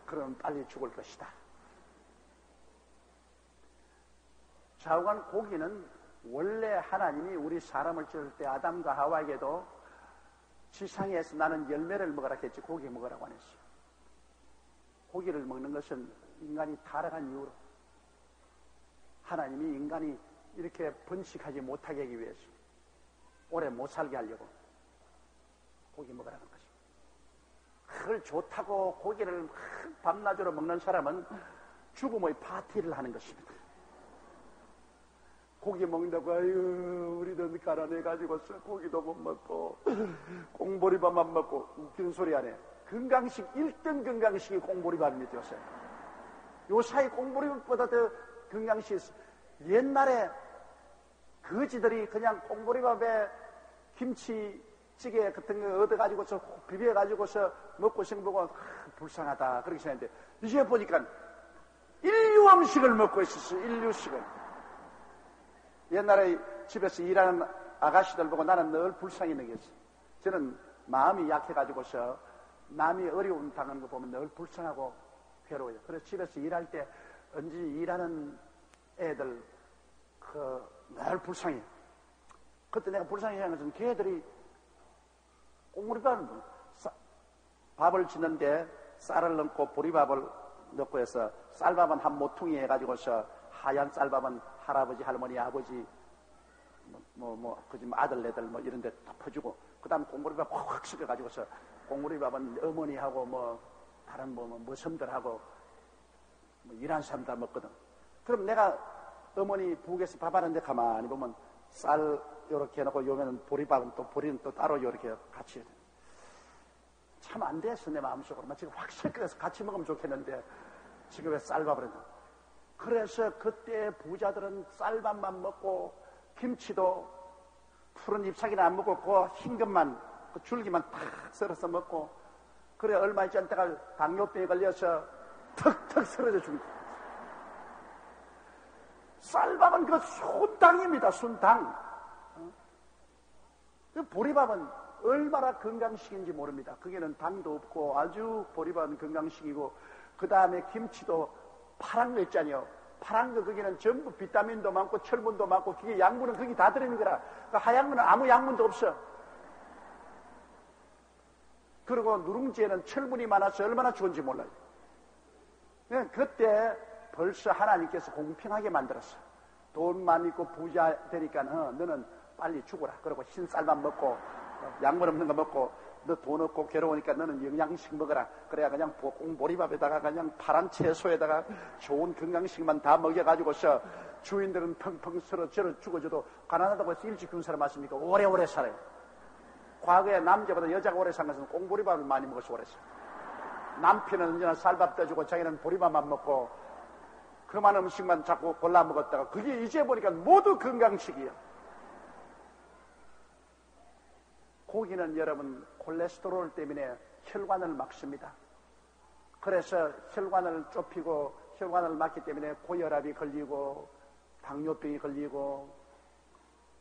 그러면 빨리 죽을 것이다. 좌우간 고기는 원래 하나님이 우리 사람을 지을 때 아담과 하와에게도 지상에서 나는 열매를 먹으라 했지 고기 먹으라고 안 했어요. 고기를 먹는 것은 인간이 타락한 이유로 하나님이 인간이 이렇게 번식하지 못하게 하기 위해서 오래 못 살게 하려고 고기 먹으라는 것입니다. 그걸 좋다고 고기를 밤낮으로 먹는 사람은 죽음의 파티를 하는 것입니다. 고기 먹는다고 아유 우리도 가난해가지고서 고기도 못 먹고 꽁보리밥만 먹고 웃기는 소리 안 해. 건강식 1등 건강식이 꽁보리밥입니다. 요사이 꽁보리밥보다 더 건강식이 옛날에 거지들이 그냥 꽁보리밥에 김치찌개 같은 거 얻어가지고서 비벼가지고서 먹고 생보고 불쌍하다 그렇게 생각했는데 이제 보니까 인류 음식을 먹고 있었어요. 인류식을. 옛날에 집에서 일하는 아가씨들 보고 나는 늘 불쌍히 느꼈어요. 저는 마음이 약해가지고서 남이 어려움 당하는 거 보면 늘 불쌍하고 괴로워요. 그래서 집에서 일할 때 언제 일하는 애들 늘 불쌍해요. 그때 내가 불쌍히 생각한 것은 걔들이 꽁무리밥을 밥을 짓는데 쌀을 넣고 보리밥을 넣고 해서 쌀밥은 한 모퉁이 해가지고서 하얀 쌀밥은 할아버지, 할머니, 아버지, 아들, 애들, 이런 데 덮어주고, 그 다음 꽁무리밥 확 섞어가지고서, 꽁무리밥은 어머니하고, 다른 머슴들하고, 일하는 사람 다 먹거든. 그럼 내가 어머니 부엌에서 밥 하는데 가만히 보면, 쌀, 요렇게 해놓고, 요면은 보리밥은 보리는 또 따로 요렇게 같이. 참 안 됐어, 내 마음속으로. 지금 확 섞어서 같이 먹으면 좋겠는데, 지금 왜 쌀밥을 했나? 그래서 그때 부자들은 쌀밥만 먹고 김치도 푸른 잎사귀는 안 먹고 그 흰 것만, 그 줄기만 탁 썰어서 먹고, 그래 얼마 있지 않다가 당뇨병에 걸려서 턱턱 쓰러져 죽는 거예요. 쌀밥은 그 순당입니다. 순당. 그 보리밥은 얼마나 건강식인지 모릅니다. 거기는 당도 없고 아주 보리밥은 건강식이고, 그 다음에 김치도 파란 거 있잖아요. 파란 거 거기는 전부 비타민도 많고 철분도 많고, 그게 양분은 거기 다 들어있는 거라. 그 하얀 거는 아무 양분도 없어. 그리고 누룽지에는 철분이 많아서 얼마나 좋은지 몰라요. 그때 벌써 하나님께서 공평하게 만들었어. 돈만 있고 부자 되니까 너는 빨리 죽어라. 그리고 흰 쌀만 먹고 양분 없는 거 먹고, 너 돈 없고 괴로우니까 너는 영양식 먹어라. 그래야 그냥 꽁보리밥에다가 그냥 파란 채소에다가 좋은 건강식만 다 먹여가지고서 주인들은 펑펑 쓰러져 죽어져도 가난하다고 해서 일찍 죽은 사람 맞습니까? 오래오래 살아요. 과거에 남자보다 여자가 오래 산 것은 꽁보리밥을 많이 먹어서 오래 살아요. 남편은 언제나 쌀밥 떠주고 자기는 보리밥만 먹고 그만 음식만 자꾸 골라 먹었다가, 그게 이제 보니까 모두 건강식이야. 고기는 여러분 콜레스테롤 때문에 혈관을 막습니다. 그래서 혈관을 좁히고 혈관을 막기 때문에 고혈압이 걸리고 당뇨병이 걸리고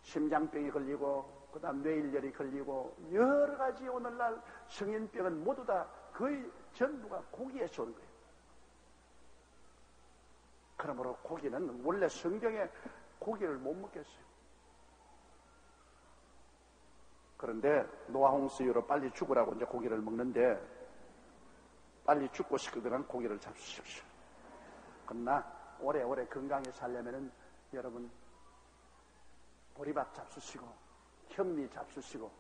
심장병이 걸리고 그 다음 뇌일열이 걸리고 여러 가지 오늘날 성인병은 모두 다 거의 전부가 고기에서 온 거예요. 그러므로 고기는 원래 성경에 고기를 못 먹겠어요. 그런데 노아홍수 이후로 빨리 죽으라고 이제 고기를 먹는데, 빨리 죽고 싶으면 고기를 잡수십시오. 그러나 오래오래 건강히 살려면은 여러분 보리밥 잡수시고 현미 잡수시고,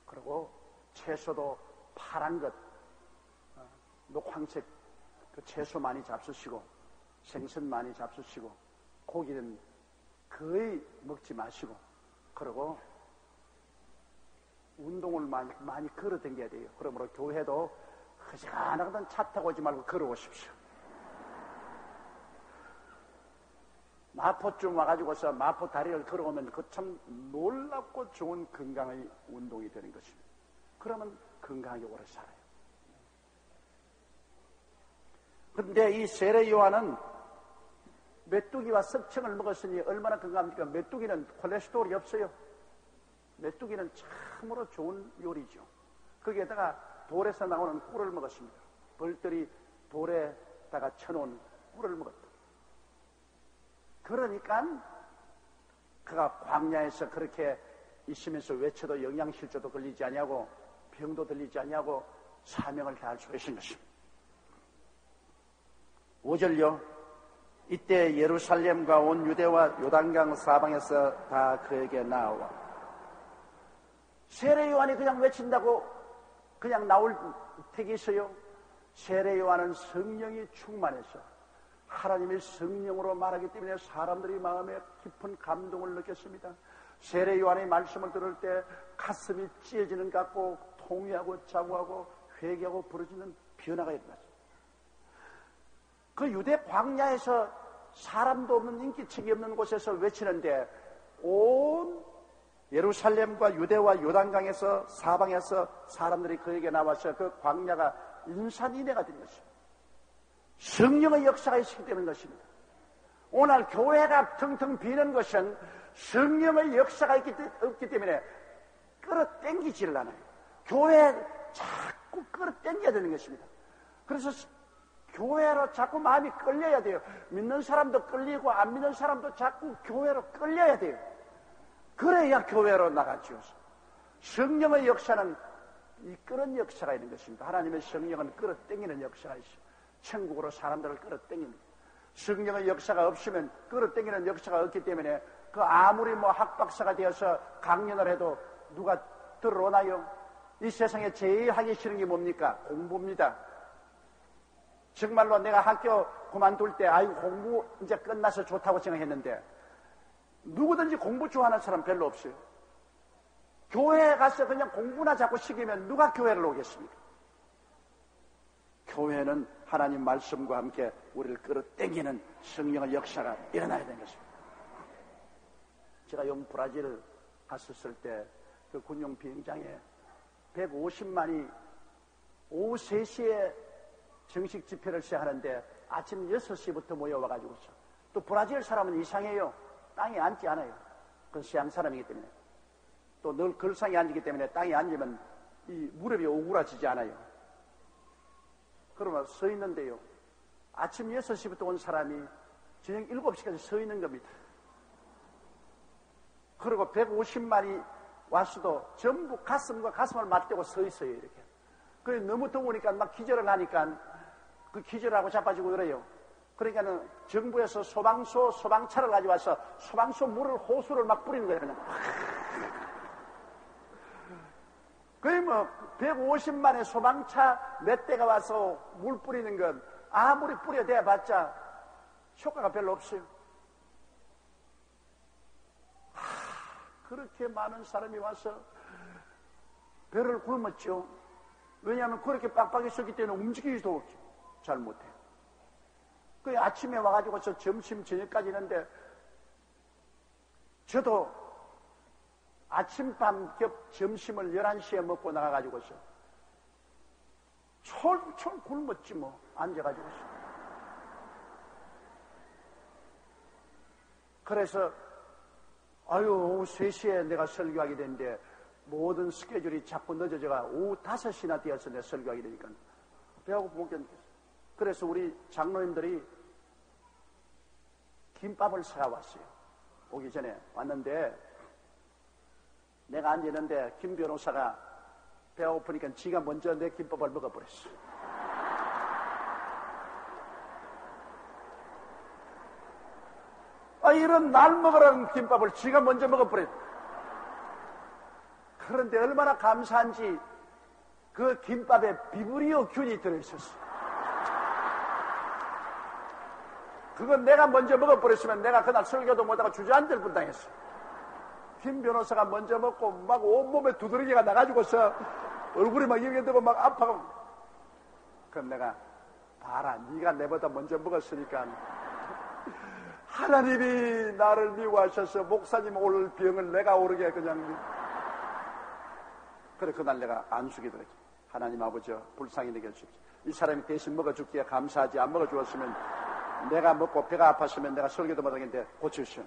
그리고 채소도 파란 것, 녹황색 그 채소 많이 잡수시고 생선 많이 잡수시고, 고기는 거의 먹지 마시고, 그리고 운동을 많이 걸어 다녀야 돼요. 그러므로 교회도 허전하거든 차 타고 오지 말고 걸어오십시오. 마포쯤 와가지고서 마포 다리를 걸어오면 그 참 놀랍고 좋은 건강의 운동이 되는 것입니다. 그러면 건강하게 오래 살아요. 그런데 이 세례 요한은 메뚜기와 석청을 먹었으니 얼마나 건강합니까? 메뚜기는 콜레스테롤이 없어요. 메뚜기는 참으로 좋은 요리죠. 거기에다가 돌에서 나오는 꿀을 먹었습니다. 벌들이 돌에다가 쳐놓은 꿀을 먹었다. 그러니까 그가 광야에서 그렇게 있으면서 외쳐도 영양실조도 걸리지 아니하고 병도 들리지 아니하고 사명을 다할 수가 있는 것입니다. 5절요. 이때 예루살렘과 온 유대와 요단강 사방에서 다 그에게 나와. 세례 요한이 그냥 외친다고 그냥 나올 택이 있어요? 세례 요한은 성령이 충만해서 하나님의 성령으로 말하기 때문에 사람들이 마음에 깊은 감동을 느꼈습니다. 세례 요한의 말씀을 들을 때 가슴이 찢어지는 것 같고 통회하고 자고하고 회개하고 부러지는 변화가 일어났습니다. 그 유대 광야에서 사람도 없는 인기척이 없는 곳에서 외치는데 온 예루살렘과 유대와 요단강에서 사방에서 사람들이 그에게 나와서 그 광야가 인산인해가 된 것입니다. 성령의 역사가 있기 때문인 것입니다. 오늘 교회가 텅텅 비는 것은 성령의 역사가 없기 때문에 끌어당기지를 않아요. 교회에 자꾸 끌어당겨야 되는 것입니다. 그래서 교회로 자꾸 마음이 끌려야 돼요. 믿는 사람도 끌리고 안 믿는 사람도 자꾸 교회로 끌려야 돼요. 그래야 교회로 나가죠. 성령의 역사는 이 끌은 역사가 있는 것입니다. 하나님의 성령은 끌어당기는 역사가 있어요. 천국으로 사람들을 끌어당깁니다. 성령의 역사가 없으면 끌어당기는 역사가 없기 때문에 그 아무리 뭐 학박사가 되어서 강연을 해도 누가 들어오나요? 이 세상에 제일 하기 싫은 게 뭡니까? 공부입니다. 정말로 내가 학교 그만둘 때 아이고 공부 이제 끝나서 좋다고 생각했는데 누구든지 공부 좋아하는 사람 별로 없어요. 교회에 가서 그냥 공부나 자꾸 시키면 누가 교회를 오겠습니까? 교회는 하나님 말씀과 함께 우리를 끌어당기는 성령의 역사가 일어나야 되는 것입니다. 제가 영 브라질 갔었을 때 그 군용 비행장에 150만이 오후 3시에 정식 집회를 시작하는데 아침 6시부터 모여와가지고서 또 브라질 사람은 이상해요. 땅에 앉지 않아요. 그건 서양 사람이기 때문에 또 늘 걸상에 앉기 때문에 땅에 앉으면 이 무릎이 오그라지지 않아요. 그러면 서 있는데요. 아침 6시부터 온 사람이 저녁 7시까지 서 있는 겁니다. 그리고 150만이 왔어도 전부 가슴과 가슴을 맞대고 서 있어요, 이렇게. 그래 너무 더우니까 막 기절을 하니까 그 기절하고 자빠지고 그래요. 그러니까는 정부에서 소방차를 가져와서 소방서 물을 호수를 막 뿌리는 거예요, 그냥. 거의 뭐 150만의 소방차 몇 대가 와서 물 뿌리는 건 아무리 뿌려대봤자 효과가 별로 없어요. 그렇게 많은 사람이 와서 배를 굶었죠. 왜냐하면 그렇게 빡빡했었기 때문에 움직이기도 잘 못해요. 그 아침에 와가지고 저 점심 저녁까지 있는데 저도 아침밤 겹 점심을 11시에 먹고 나가가지고서 철철 굶었지 뭐 앉아가지고서. 그래서 오후 3시에 내가 설교하게 되는데 모든 스케줄이 자꾸 늦어져가 오후 5시나 되어서 내가 설교하게 되니까 배하고 못 견디겠어. 그래서 우리 장로님들이 김밥을 사왔어요. 오기 전에 왔는데 내가 앉았는데 김 변호사가 배가 고프니까 지가 먼저 내 김밥을 먹어버렸어. 이런 날 먹으라는 김밥을 지가 먼저 먹어버렸어. 그런데 얼마나 감사한지 그 김밥에 비브리오 균이 들어있었어. 그건 내가 먼저 먹어버렸으면 내가 그날 설교도 못하고 주저앉을 뻔당했어. 김 변호사가 먼저 먹고 막 온몸에 두드러기가 나가지고서 얼굴이 막 이렇게 되고 막 아파가고. 그럼 내가 봐라, 네가 내보다 먼저 먹었으니까 하나님이 나를 미워하셔서 목사님 올 병을 내가 오르게 그냥. 그래 그날 내가 안수기 들었지. 하나님 아버지 불쌍히 여겨주십시오. 이 사람이 대신 먹어줄기에 감사하지. 안 먹어주었으면 내가 먹고 배가 아팠으면 내가 설교도 못하겠는데 고쳐주시오.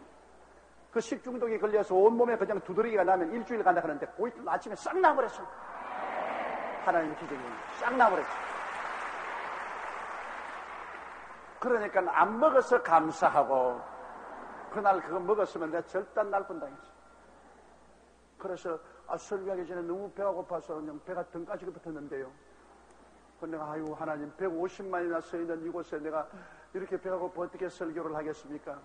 그 식중독이 걸려서 온몸에 그냥 두드러기가 나면 일주일 간다 하는데 그 이틀 아침에 싹 나버렸어. 하나님 기적이 싹 나버렸어. 그러니까 안 먹어서 감사하고 그날 그거 먹었으면 내가 절단 날 뻔당했어. 그래서 설교하기 전에 너무 배가 고파서 그냥 배가 등까지 붙었는데요. 근데 내가 하나님 150만이나 서 있는 이곳에 내가 이렇게 배가 고파 어떻게 설교를 하겠습니까?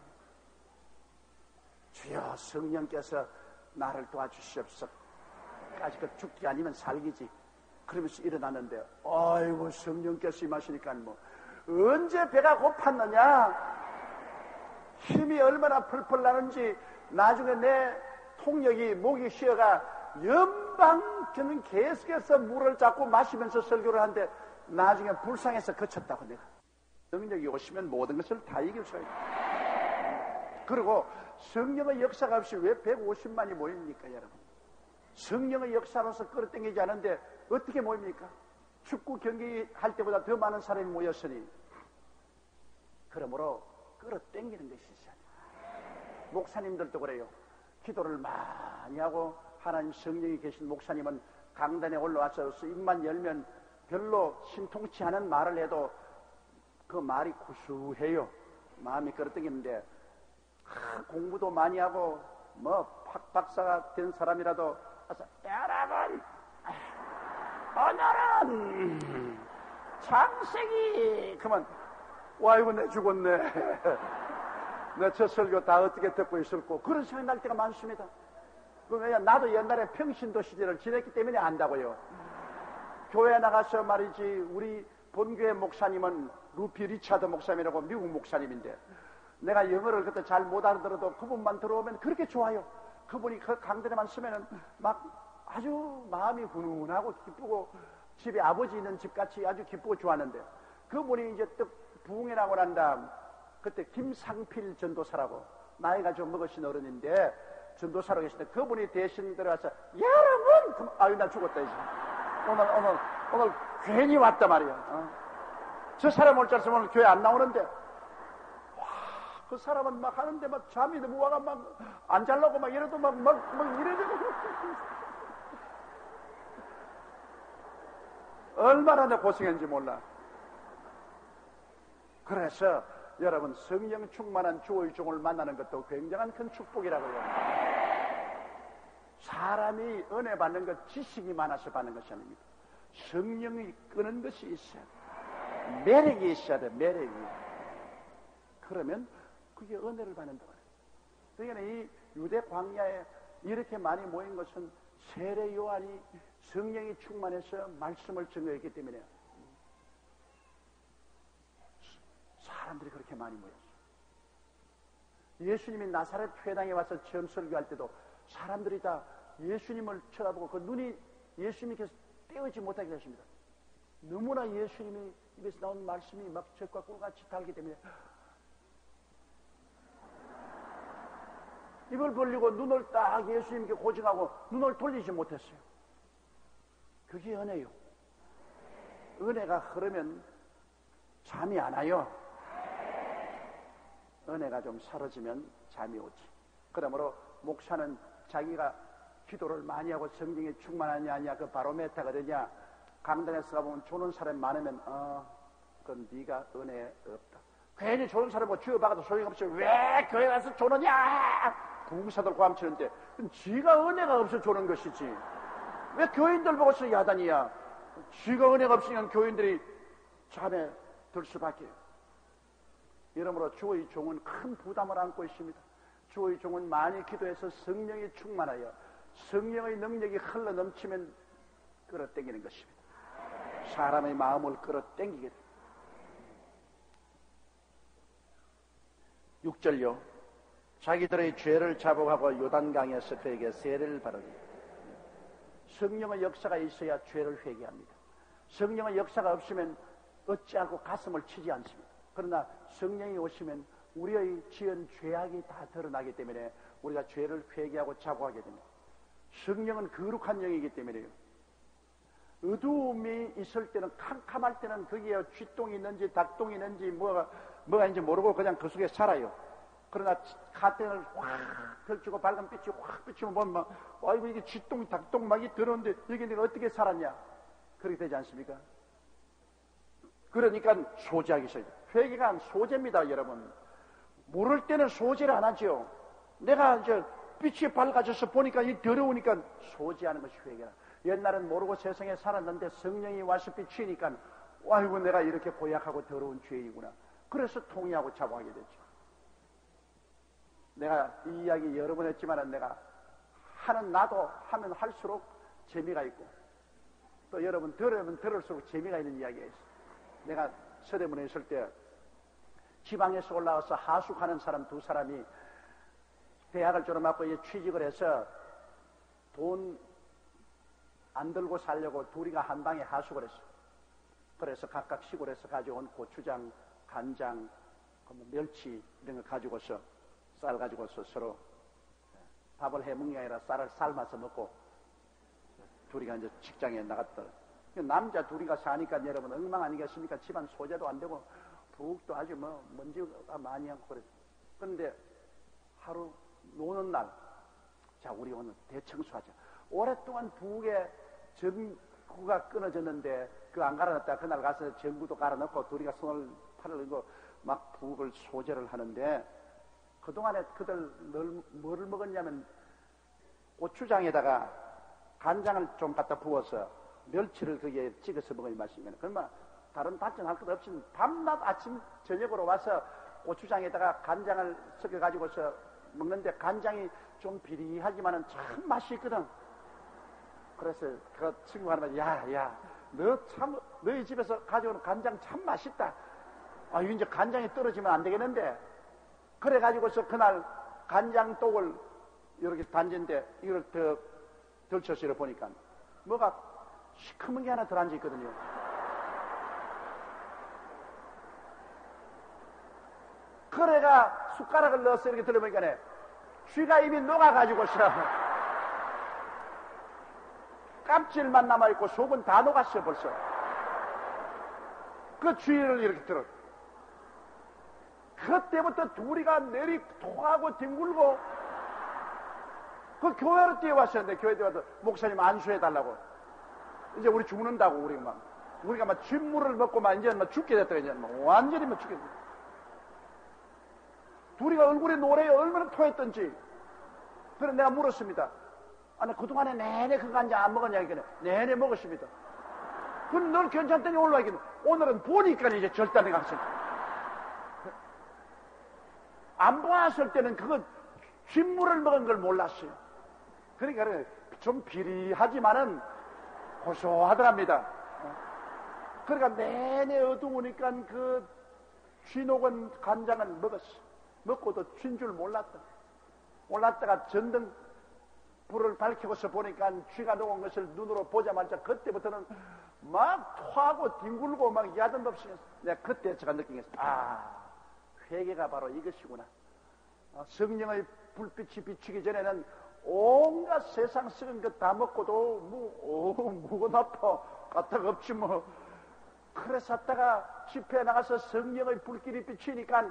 주여 성령께서 나를 도와주시옵소서. 아직 죽기 아니면 살기지. 그러면서 일어났는데 아이고 성령께서 임하시니까 뭐 언제 배가 고팠느냐, 힘이 얼마나 펄펄 나는지 나중에 내 통역이 목이 쉬어가 연방교는 계속해서 물을 자꾸 마시면서 설교를 하는데 나중에 불쌍해서 그쳤다고. 내가 성령이 오시면 모든 것을 다 이길 수가 있다. 그리고 성령의 역사가 없이 왜 150만이 모입니까 여러분? 성령의 역사로서 끌어당기지 않은데 어떻게 모입니까? 축구 경기 할 때보다 더 많은 사람이 모였으니 그러므로 끌어당기는 것이 있어요. 목사님들도 그래요. 기도를 많이 하고 하나님 성령이 계신 목사님은 강단에 올라와서 입만 열면 별로 신통치 않은 말을 해도 그 말이 구수해요. 마음이 끌어당기는데 공부도 많이 하고 뭐 박사가 된 사람이라도 와서 여러분 오늘은 창세기 그러면 와이고 내 죽었네. 내 저 설교 다 어떻게 듣고 있을고 그런 생각 날 때가 많습니다. 왜냐 나도 옛날에 평신도 시절을 지냈기 때문에 안다고요. 교회 나가서 말이지 우리 본교회 목사님은 루피 리차드 목사님이라고 미국 목사님인데 내가 영어를 그때 잘 못 알아들어도 그분만 들어오면 그렇게 좋아요. 그분이 그 강단에만 서면은 막 아주 마음이 훈훈하고 기쁘고 집에 아버지 있는 집같이 아주 기쁘고 좋았는데 그분이 이제 또 부흥회 나고 난 다음 그때 김상필 전도사라고 나이가 좀 먹으신 어른인데 전도사로 계시는데 그분이 대신 들어가서 여러분! 아유, 나 죽었다, 이제. 오늘 괜히 왔단 말이야. 저 사람 올 줄 알았으면 오늘 교회 안 나오는데. 와, 그 사람은 막 하는데 막 잠이 너무 와가 막 안 잘라고 막 이래도 막 이래도 얼마나 내 고생했는지 몰라. 그래서 여러분 성령 충만한 주의 종을 만나는 것도 굉장한 큰 축복이라고요. 사람이 은혜 받는 것 지식이 많아서 받는 것이 아닙니다. 성령이 끄는 것이 있어야 돼. 매력이 있어야 돼. 매력이. 그러면 그게 은혜를 받는다. 그러니까 이 유대 광야에 이렇게 많이 모인 것은 세례 요한이 성령이 충만해서 말씀을 증거했기 때문에 사람들이 그렇게 많이 모였어요. 예수님이 나사렛 회당에 와서 처음 설교할 때도 사람들이 다 예수님을 쳐다보고 그 눈이 예수님께서 떼어지 못하게 하십니다. 너무나 예수님이 입에서 나온 말씀이 막 적과 꿀같이 달기 때문에 입을 벌리고 눈을 딱 예수님께 고증하고 눈을 돌리지 못했어요. 그게 은혜요. 은혜가 흐르면 잠이 안 와요. 은혜가 좀 사라지면 잠이 오지. 그러므로 목사는 자기가 기도를 많이 하고 성령에 충만하냐 아니냐 그 바로메타가 되냐. 강단에서 가보면 조는 사람 많으면 그건 네가 은혜 없다. 괜히 조는 사람 뭐 쥐어박아도 소용없이 왜 교회 가서 조느냐. 부부사들 고함치는데 지가 은혜가 없어 조는 것이지. 왜 교인들 보고서 야단이야. 지가 은혜가 없으니까 교인들이 잠에 들 수밖에. 이러므로 주의 종은 큰 부담을 안고 있습니다. 주의 종은 많이 기도해서 성령이 충만하여 성령의 능력이 흘러 넘치면 끌어당기는 것입니다. 사람의 마음을 끌어당기게 됩니다. 6절요. 자기들의 죄를 자복하고 요단강에서 그에게 세례를 받으니 성령의 역사가 있어야 죄를 회개합니다. 성령의 역사가 없으면 어찌하고 가슴을 치지 않습니다. 그러나 성령이 오시면 우리의 지은 죄악이 다 드러나기 때문에 우리가 죄를 회개하고 자복하게 됩니다. 성령은 거룩한 영이기 때문에요. 어두움이 있을 때는 캄캄할 때는 거기에 쥐똥이 있는지 닭똥이 있는지 뭐가 있는지 모르고 그냥 그 속에 살아요. 그러나 카텐을 확 펼치고 밝은 빛이 확 비치면 보면 막 아이고 이게 쥐똥 닭똥 막이 들어오는데 여기 내가 어떻게 살았냐. 그렇게 되지 않습니까? 그러니까 소재하기 시작해요. 회개가 소재입니다, 여러분. 모를 때는 소재를 안 하죠. 내가 이제 빛이 밝아져서 보니까 이 더러우니까 소재하는 것이 회개라. 옛날엔 모르고 세상에 살았는데 성령이 와서 비치니까 아이고 내가 이렇게 고약하고 더러운 죄이구나. 그래서 통회하고 자복하게 됐죠. 내가 이 이야기 여러 번 했지만 내가 나도 하면 할수록 재미가 있고 또 여러분 들으면 들을수록 재미가 있는 이야기가 있어요. 내가 서대문에 있을 때 지방에서 올라와서 하숙하는 사람 두 사람이 대학을 졸업하고 이제 취직을 해서 돈 안 들고 살려고 둘이가 한 방에 하숙을 했어요. 그래서 각각 시골에서 가져온 고추장, 간장, 멸치 이런 거 가지고서 쌀 가지고서 서로 밥을 해먹는 게 아니라 쌀을 삶아서 먹고 둘이가 이제 직장에 나갔더라. 남자 둘이가 사니까 여러분 엉망 아니겠습니까? 집안 소재도 안 되고 부엌도 아주 먼지가 많이 않고 그랬어. 그런데 하루 노는 날, 자 우리 오늘 대청소하자. 오랫동안 부엌에 전구가 끊어졌는데 그거 안 갈아놨다. 그날 가서 전구도 갈아넣고 둘이가 손을 팔을 넣고 막 부엌을 소재를 하는데 그동안에 그들 뭐를 먹었냐면 고추장에다가 간장을 좀 갖다 부어서 멸치를 거기에 찍어서 먹으니 맛있는 거예요. 그러면 다른 반찬할 것 없이 밤낮 아침 저녁으로 와서 고추장에다가 간장을 섞어가지고서 먹는데 간장이 좀 비리하지만은 참 맛이 있거든. 그래서 그 친구가 하는 말, 야, 너희 집에서 가져온 간장 참 맛있다. 아, 이제 간장이 떨어지면 안 되겠는데. 그래가지고서 그날 간장독을 이렇게 단지인데 이걸 더 덜쳐서 이렇게 보니까 뭐가 시커먼 게 하나 더 앉아 있거든요. 그래가 숟가락을 넣어서 이렇게 들어보니까 쥐가 이미 녹아가지고서 껍질만 남아있고 속은 다 녹았어 벌써. 그 쥐를 이렇게 들어. 그때부터 둘이가 내리 토하고 뒹굴고 그 교회로 뛰어왔었는데 교회 뛰어와서 목사님 안수해달라고. 이제 우리 죽는다고 우리가 막 쥐물을 먹고 막 이제 막 죽게 됐다 이제 막 완전히 막 죽게 됐다. 둘이가 얼굴에 노래에 얼마나 토했던지. 그래서 내가 물었습니다. 아니 그동안에 내내 그거 한 잔 안 먹었냐 이게 내내 먹었습니다. 그럼 넌 괜찮더니 올라가기는 오늘은 보니까 이제 절단에 갔습니다. 안 보았을 때는 그거 쥐물을 먹은 걸 몰랐어요. 그러니까 좀 비리하지만은 고소하더랍니다. 그러니까 내내 어두우니까 그 쥐녹은 간장을 먹었어. 먹고도 쥔 줄 몰랐다. 몰랐다가 전등 불을 밝히고서 보니까 쥐가 녹은 것을 눈으로 보자마자 그때부터는 막 토하고 뒹굴고 막 야단 없이 내가 그때 제가 느낀 게 회개가 바로 이것이구나. 성령의 불빛이 비치기 전에는 온갖 세상 썩은 것 다 먹고도 무거 나빠 까딱 없지 뭐. 그랬었다가 집회에 나가서 성령의 불길이 비치니까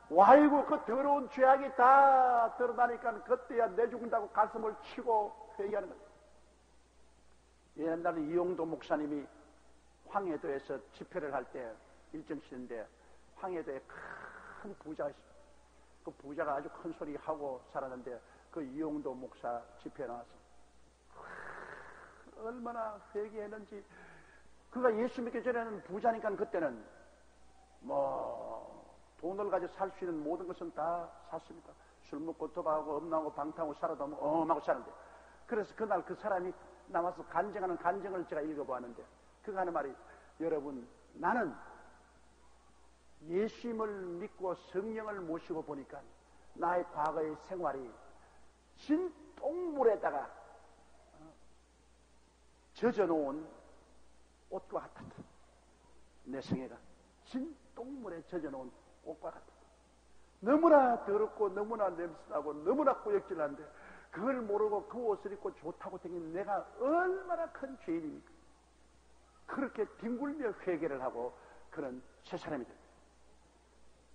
와이고 그 더러운 죄악이 다 드러나니까 그때야 내 죽는다고 가슴을 치고 회개하는 거예요. 옛날에 이용도 목사님이 황해도에서 집회를 할 때 일정 쉬는데 황해도에 큰 부자가 있어요. 그 부자가 아주 큰 소리 하고 살았는데 그 이용도 목사 집회에 나와서 얼마나 회개했는지. 그가 예수 믿기 전에는 부자니까 그때는 돈을 가지고 살 수 있는 모든 것은 다 샀습니다. 술 먹고 도박하고 음란하고 방탕하고 살아도 하고 사는데. 그래서 그날 그 사람이 나와서 간증하는 간증을 제가 읽어보았는데 그가 하는 말이 여러분 나는 예수님을 믿고 성령을 모시고 보니까 나의 과거의 생활이 진 똥물에다가 젖어놓은 옷과 같았다. 내 생애가 진 똥물에 젖어놓은 옷과 같았다. 너무나 더럽고 너무나 냄새나고 너무나 꾸역질한데 그걸 모르고 그 옷을 입고 좋다고 다니는 내가 얼마나 큰 죄인입니까? 그렇게 뒹굴며 회개를 하고 그런 새 사람이 됩니다.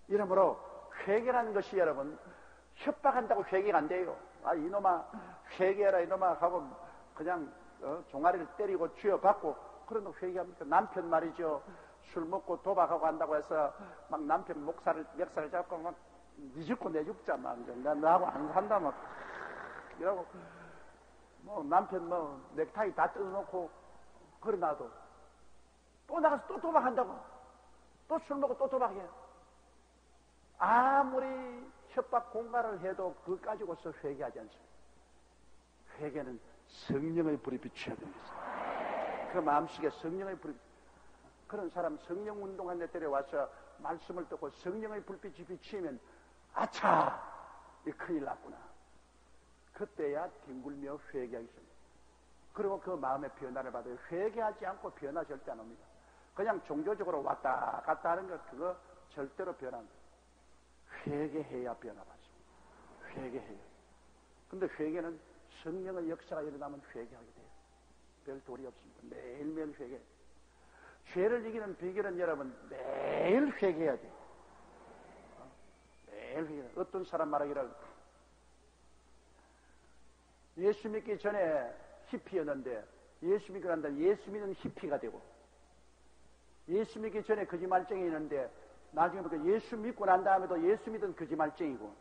이러므로 회개라는 것이 여러분 협박한다고 회개가 안 돼요. 이놈아 회개해라 이놈아 하고 그냥 종아리를 때리고 쥐어받고 그런 회개합니까? 남편 말이죠. 술 먹고 도박하고 한다고 해서 막 남편 멱살을 잡고 막 니 죽고 내 죽자 막 나하고 안 산다 막 이러고 남편 넥타이 다 뜯어놓고 그러나도 또 나가서 또 도박한다고 또 술 먹고 또 도박해요. 아무리 협박 공갈을 해도 그거 가지고서 회개하지 않습니다. 회개는 성령의 불이 비춰야 됩니다. 그 마음속에 성령의 불이. 그런 사람 성령 운동한 데 데려와서 말씀을 듣고 성령의 불빛이 비치면 아차 이 큰일 났구나. 그때야 뒹굴며 회개하기 시작합니다. 그리고 그 마음의 변화를 받아요. 회개하지 않고 변화 절대 안 옵니다. 그냥 종교적으로 왔다 갔다 하는 것 그거 절대로 변화합니다. 회개해야 변화받습니다. 회개해요. 근데 회개는 성령의 역사가 일어나면 회개하게 돼요. 별 도리 없습니다. 매일매일 회개. 죄를 이기는 비결은 여러분 매일 회개해야 돼요. 매일 회개. 어떤 사람 말하기를 예수 믿기 전에 히피였는데 예수 믿고 난 다음에 예수 믿는 히피가 되고 예수 믿기 전에 거짓말쟁이였는데 나중에 보니까 예수 믿고 난 다음에도 예수 믿은 거짓말쟁이고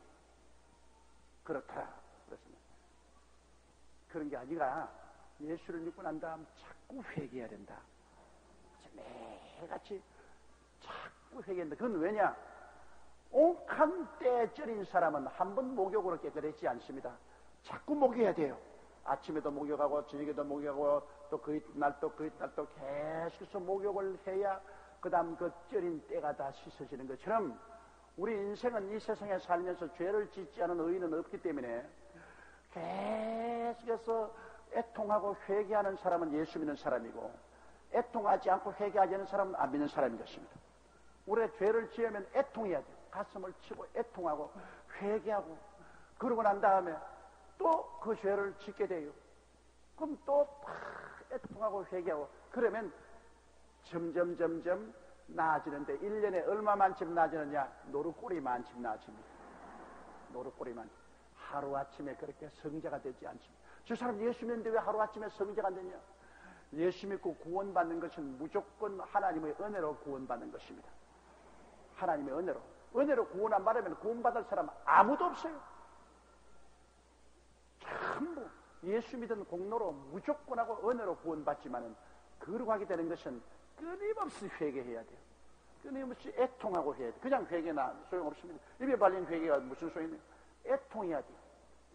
그렇더라. 그렇습니다. 그런 게 아니라 예수를 믿고 난 다음 자꾸 회개해야 된다. 매일같이 자꾸 회개한다. 그건 왜냐? 옥한 때 쩔인 사람은 한 번 목욕으로 깨끗해지지 않습니다. 자꾸 목욕해야 돼요. 아침에도 목욕하고 저녁에도 목욕하고 또 그 이튿날 또 그 이튿날 또 계속해서 목욕을 해야 그 다음 그 쩔인 때가 다 씻어지는 것처럼 우리 인생은 이 세상에 살면서 죄를 짓지 않은 의인은 없기 때문에 계속해서 애통하고 회개하는 사람은 예수 믿는 사람이고 애통하지 않고 회개하지 않는 사람은 안 믿는 사람인 것입니다. 우리가 죄를 지으면 애통해야 돼요. 가슴을 치고 애통하고 회개하고 그러고 난 다음에 또 그 죄를 짓게 돼요. 그럼 또 막 애통하고 회개하고 그러면 점점 나아지는데 1년에 얼마만큼 나아지느냐? 노루꼬리만큼 나아집니다. 노루꼬리만. 하루아침에 그렇게 성자가 되지 않습니다. 저 사람 예수 믿는데 왜 하루아침에 성자가 안 되냐? 예수 믿고 구원받는 것은 무조건 하나님의 은혜로 구원받는 것입니다. 하나님의 은혜로 구원 안 받으면 구원받을 사람 아무도 없어요. 전부 예수 믿은 공로로 무조건하고 은혜로 구원받지만은 거룩하게 되는 것은 끊임없이 회개해야 돼요. 끊임없이 애통하고 해야 돼요. 그냥 회개나 소용없습니다. 입에 발린 회개가 무슨 소용이에요? 애통해야 돼요.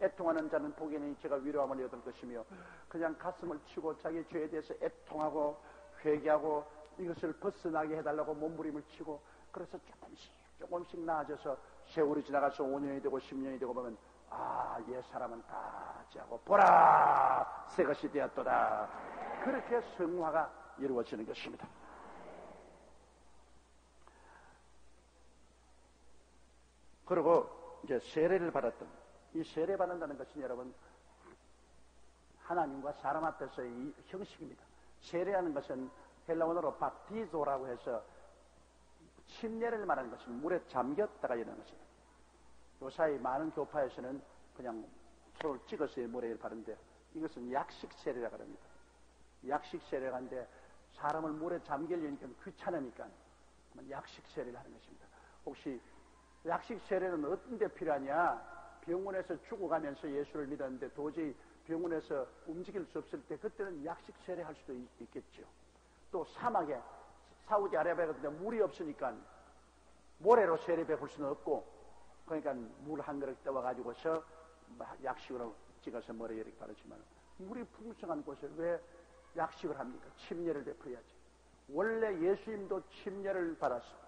애통하는 자는 복에는 제가 위로함을 얻을 것이며 그냥 가슴을 치고 자기 죄에 대해서 애통하고 회개하고 이것을 벗어나게 해달라고 몸부림을 치고 그래서 조금씩 나아져서 세월이 지나가서 5년이 되고 10년이 되고 보면 옛 사람은 다 지하고 보라 새 것이 되었도다. 그렇게 성화가 이루어지는 것입니다. 그리고 이제 세례를 받았던 이 세례 받는다는 것은 여러분 하나님과 사람 앞에서의 이 형식입니다. 세례하는 것은 헬라어로 밥티조라고 해서 침례를 말하는 것은 물에 잠겼다가 이러는 것입니다. 요사이 많은 교파에서는 그냥 손을 찍어서 물에 바른데 이것은 약식 세례라고 합니다. 약식 세례가 하는데 사람을 물에 잠기려니까 귀찮으니까 약식 세례를 하는 것입니다. 혹시 약식 세례는 어떤 데 필요하냐? 병원에서 죽어가면서 예수를 믿었는데 도저히 병원에서 움직일 수 없을 때 그때는 약식 세례 할 수도 있겠죠. 또 사막에 사우디아라비아 같은 데 물이 없으니까 모래로 세례 베풀 수는 없고 그러니까 물 한 그릇 떠와가지고서 약식으로 찍어서 머리에 이렇게 바르지만 물이 풍성한 곳에 왜 약식을 합니까? 침례를 베풀어야지. 원래 예수님도 침례를 받았습니다.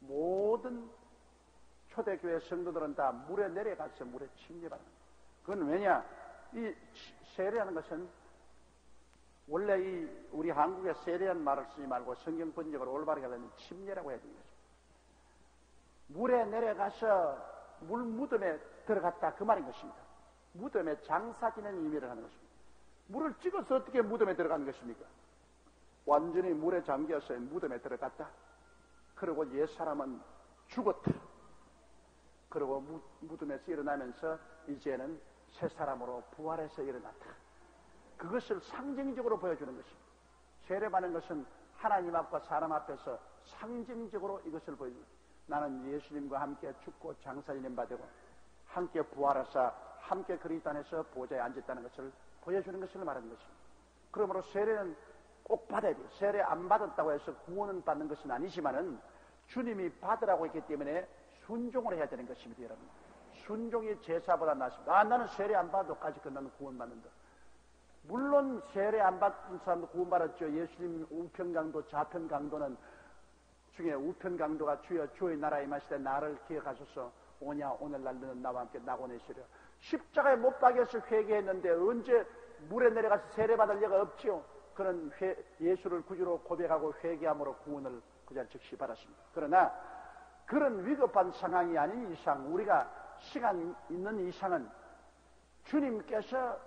모든 초대교회 성도들은 다 물에 내려가서 물에 침례받는 거예요. 그건 왜냐? 이 세례하는 것은 원래 이 우리 한국에 세례한 말을 쓰지 말고 성경 번역을 올바르게 하려면 침례라고 해야 되는 거죠. 물에 내려가서 물 무덤에 들어갔다 그 말인 것입니다. 무덤에 장사 지낸 의미를 하는 것입니다. 물을 찍어서 어떻게 무덤에 들어가는 것입니까? 완전히 물에 잠겨서 무덤에 들어갔다. 그리고 옛사람은 죽었다. 그리고 무덤에서 일어나면서 이제는 새 사람으로 부활해서 일어났다. 그것을 상징적으로 보여주는 것입니다. 세례받는 것은 하나님 앞과 사람 앞에서 상징적으로 이것을 보여줍니다. 나는 예수님과 함께 죽고 장사지낸 바 되고 함께 부활하사 함께 그리스도 안에서 보좌에 앉았다는 것을 보여주는 것을 말하는 것입니다. 그러므로 세례는 꼭 받아야 돼요. 세례 안 받았다고 해서 구원은 받는 것은 아니지만은 주님이 받으라고 했기 때문에 순종을 해야 되는 것입니다, 여러분. 순종이 제사보다 낫습니다. 나는 세례 안 받아도까지 끝나는 구원받는다. 물론 세례 안 받은 사람도 구원받았죠. 예수님 우편강도 좌편강도는 중에 우편강도가 주의 나라에 임하시되 나를 기억하소서. 오냐 오늘날 너는 나와 함께 낙원에시려. 십자가에 못 박여서 회개했는데 언제 물에 내려가서 세례받을 리가 없지요. 그는 예수를 구주로 고백하고 회개함으로 구원을 그냥 즉시 받았습니다. 그러나 그런 위급한 상황이 아닌 이상, 우리가 시간 있는 이상은 주님께서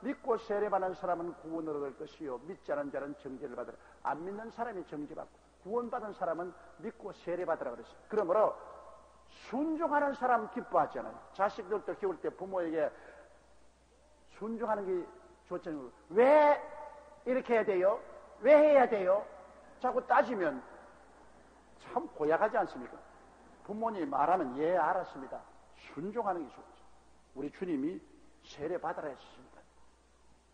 믿고 세례받는 사람은 구원을 얻을 것이요 믿지 않은 자는 정죄를 받으라. 안 믿는 사람이 정죄받고 구원받은 사람은 믿고 세례받으라 그랬어요. 그러므로 순종하는 사람 기뻐하잖아요. 자식들도 키울 때 부모에게 순종하는 게 좋잖아요. 왜 이렇게 해야 돼요? 왜 해야 돼요? 자꾸 따지면 참 고약하지 않습니까? 부모님이 말하면 예 알았습니다. 순종하는 게 좋죠. 우리 주님이 세례 받으라 했습니다.